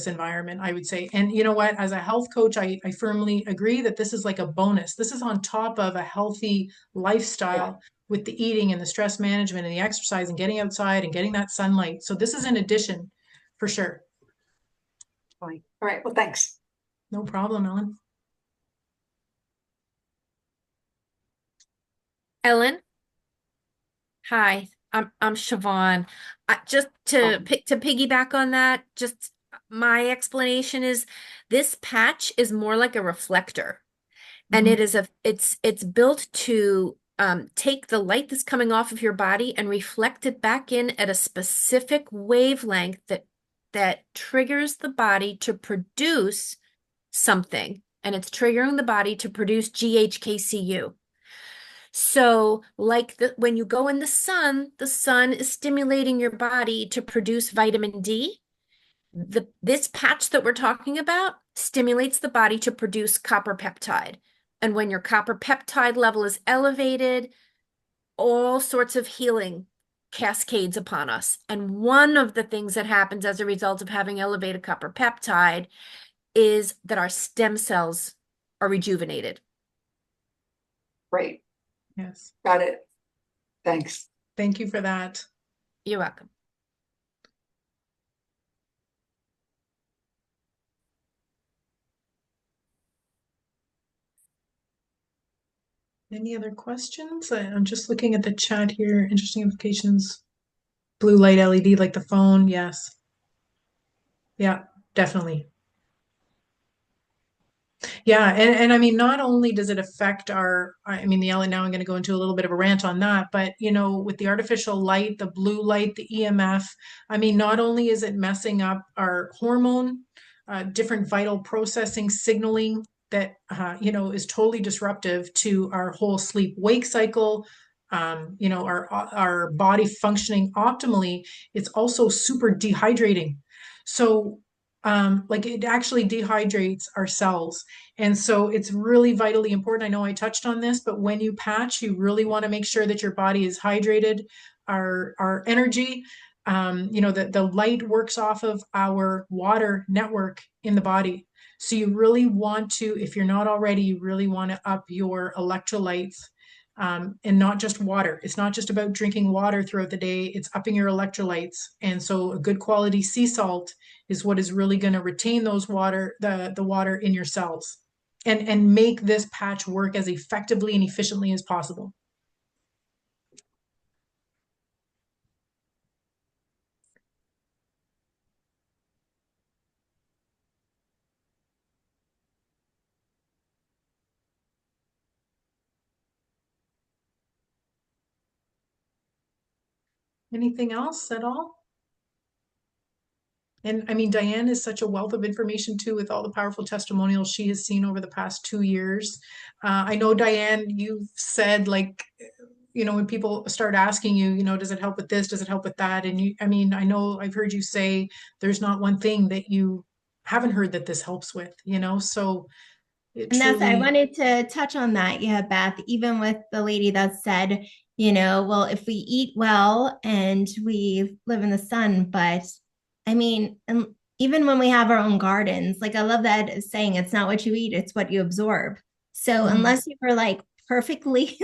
environment, I would say. And you know what, as a health coach, I firmly agree that this is like a bonus. This is on top of a healthy lifestyle with the eating and the stress management and the exercise and getting outside and getting that sunlight. So this is an addition for sure. Fine. All right. Well, thanks. No problem, Ellen. Ellen, hi, I'm Siobhan. Just to piggyback on that, just my explanation is this patch is more like a reflector, and it is it's built to take the light that's coming off of your body and reflect it back in at a specific wavelength that triggers the body to produce something, and it's triggering the body to produce GHKCU. So like when you go in the sun is stimulating your body to produce vitamin D. This patch that we're talking about stimulates the body to produce copper peptide. And when your copper peptide level is elevated, all sorts of healing cascades upon us. And one of the things that happens as a result of having elevated copper peptide is that our stem cells are rejuvenated. Great. Yes. Got it. Thanks. Thank you for that. You're welcome. Any other questions? I'm just looking at the chat here. Interesting implications. Blue light LED, like the phone. Yes. Yeah, definitely. Yeah, and I mean, not only does it affect now I'm going to go into a little bit of a rant on that, but with the artificial light, the blue light, the EMF, I mean, not only is it messing up our hormone, different vital processing signaling that, is totally disruptive to our whole sleep wake cycle, our body functioning optimally, it's also super dehydrating. So like it actually dehydrates our cells. And so it's really vitally important. I know I touched on this, but when you patch, you really want to make sure that your body is hydrated. Our energy, the light works off of our water network in the body. So you really want to, if you're not already, you really want to up your electrolytes. And not just water. It's not just about drinking water throughout the day, it's upping your electrolytes. And so a good quality sea salt is what is really going to retain those the water in your cells and make this patch work as effectively and efficiently as possible. Anything else at all? And I mean, Diane is such a wealth of information too, with all the powerful testimonials she has seen over the past 2 years. I know, Diane, you've said like, when people start asking you, does it help with this? Does it help with that? And I know I've heard you say there's not one thing that you haven't heard that this helps with, so it And that's, I truly, wanted to touch on that. Yeah, Beth, even with the lady that said, well, if we eat well and we live in the sun, but and even when we have our own gardens, like I love that saying, it's not what you eat, it's what you absorb. So unless you were like perfectly,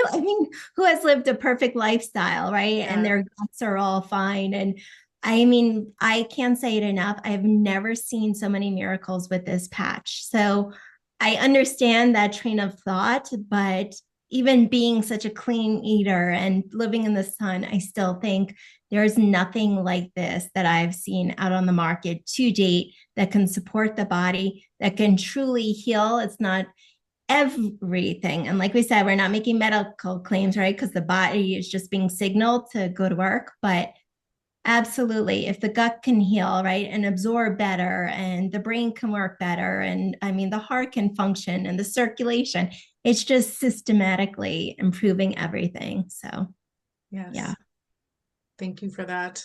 who has lived a perfect lifestyle, right? Yeah. And their guts are all fine. And I can't say it enough. I've never seen so many miracles with this patch. So I understand that train of thought, but even being such a clean eater and living in the sun, I still think there's nothing like this that I've seen out on the market to date that can support the body, that can truly heal. It's not everything. And like we said, we're not making medical claims, right? Because the body is just being signaled to go to work. But absolutely. If the gut can heal, right, and absorb better, and the brain can work better, and the heart can function and the circulation, it's just systematically improving everything. So, yes. Yeah. Thank you for that.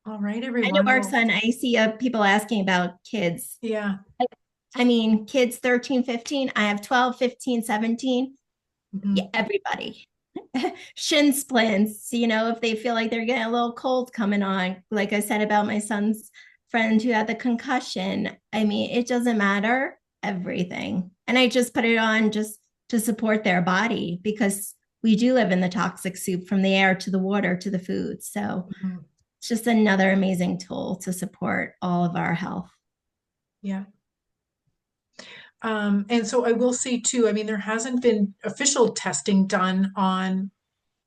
All right, everyone. And it works on, I see people asking about kids. Yeah. Kids 13, 15, I have 12, 15, 17. Yeah, everybody. Shin splints, if they feel like they're getting a little cold coming on, like I said about my son's friend who had the concussion. It doesn't matter, everything. And I just put it on just to support their body, because we do live in the toxic soup, from the air to the water to the food. So it's just another amazing tool to support all of our health. Yeah. And so I will say too, there hasn't been official testing done on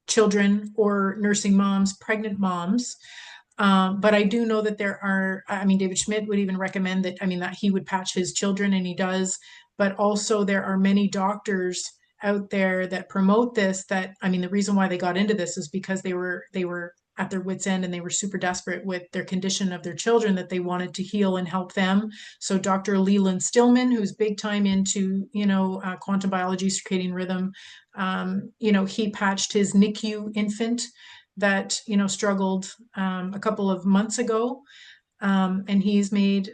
children or nursing moms, pregnant moms. But I do know that there are, David Schmidt would even recommend that, that he would patch his children, and he does. But also there are many doctors out there that promote this, that, the reason why they got into this is because they were at their wits' end, and they were super desperate with their condition of their children, that they wanted to heal and help them. So Dr. Leland Stillman, who's big time into, quantum biology, circadian rhythm, he patched his NICU infant that, struggled a couple of months ago. And he's made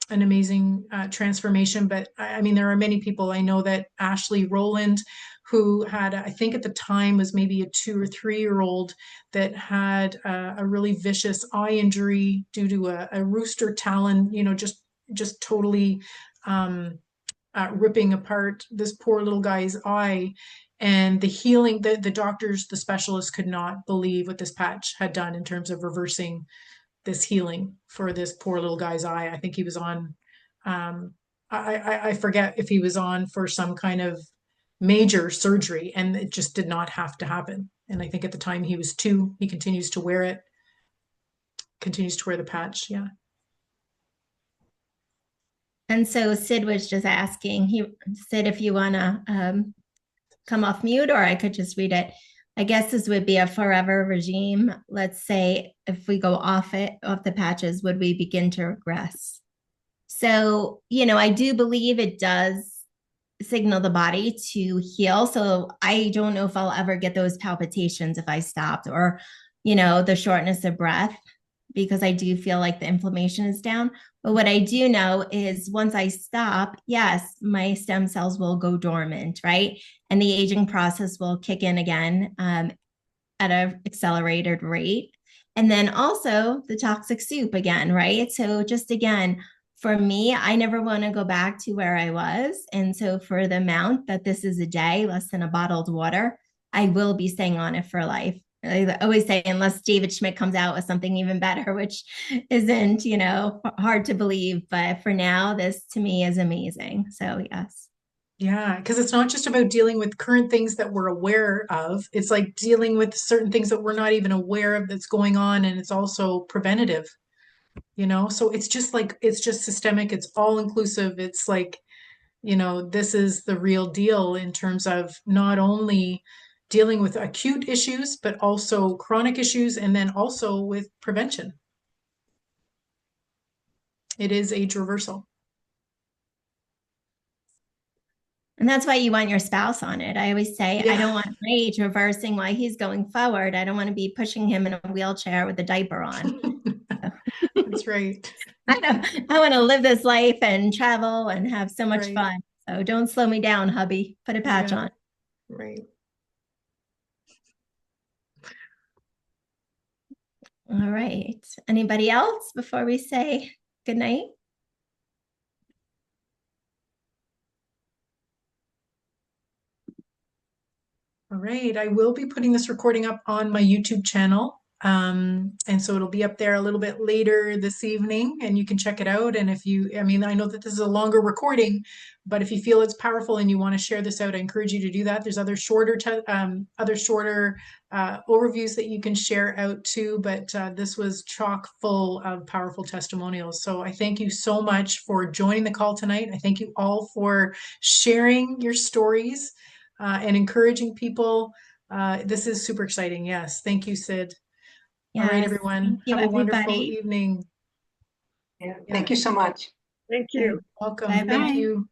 an amazing transformation. But there are many people. I know that Ashley Rowland, who had, I think at the time was maybe a 2 or 3-year-old that had a really vicious eye injury due to a rooster talon, just totally ripping apart this poor little guy's eye. And the healing, the doctors, the specialists could not believe what this patch had done in terms of reversing this healing for this poor little guy's eye. I think he was on, I forget if he was on for some kind of major surgery, and it just did not have to happen. And I think at the time he was 2, he continues to wear it, continues to wear the patch. Yeah. And so Sid was just asking, Sid, if you want to come off mute, or I could just read it. I guess this would be a forever regime. Let's say if we go off the patches, would we begin to regress? So, I do believe it does signal the body to heal. So I don't know if I'll ever get those palpitations if I stopped, or, the shortness of breath, because I do feel like the inflammation is down. But what I do know is once I stop, yes, my stem cells will go dormant, right? And the aging process will kick in again at an accelerated rate. And then also the toxic soup again, right? So just again, for me, I never want to go back to where I was. And so for the amount that this is a day, less than a bottled water, I will be staying on it for life. I always say, unless David Schmidt comes out with something even better, which isn't, hard to believe. But for now, this to me is amazing. So yes. Yeah, because it's not just about dealing with current things that we're aware of. It's like dealing with certain things that we're not even aware of that's going on. And it's also preventative, So it's just systemic. It's all inclusive. It's like, this is the real deal in terms of not only dealing with acute issues, but also chronic issues, and then also with prevention. It is age reversal. And that's why you want your spouse on it. I always say, Yeah. I don't want my age reversing while he's going forward. I don't want to be pushing him in a wheelchair with a diaper on. That's right. I want to live this life and travel and have so much Right. fun. So don't slow me down, hubby. Put a patch Yeah. on. Right. All right. Anybody else before we say good night? All right. I will be putting this recording up on my YouTube channel. And so it'll be up there a little bit later this evening and you can check it out. And if you, I mean, I know that this is a longer recording, but if you feel it's powerful and you want to share this out, I encourage you to do that. There's other shorter overviews that you can share out too, but this was chock full of powerful testimonials. So I thank you so much for joining the call tonight. I thank you all for sharing your stories and encouraging people. This is super exciting. Yes. Thank you, Sid. All right, Yes, everyone. thank you, Have a wonderful everybody. evening. Yeah, thank you so much. Thank You're you. welcome. Bye-bye. Thank you.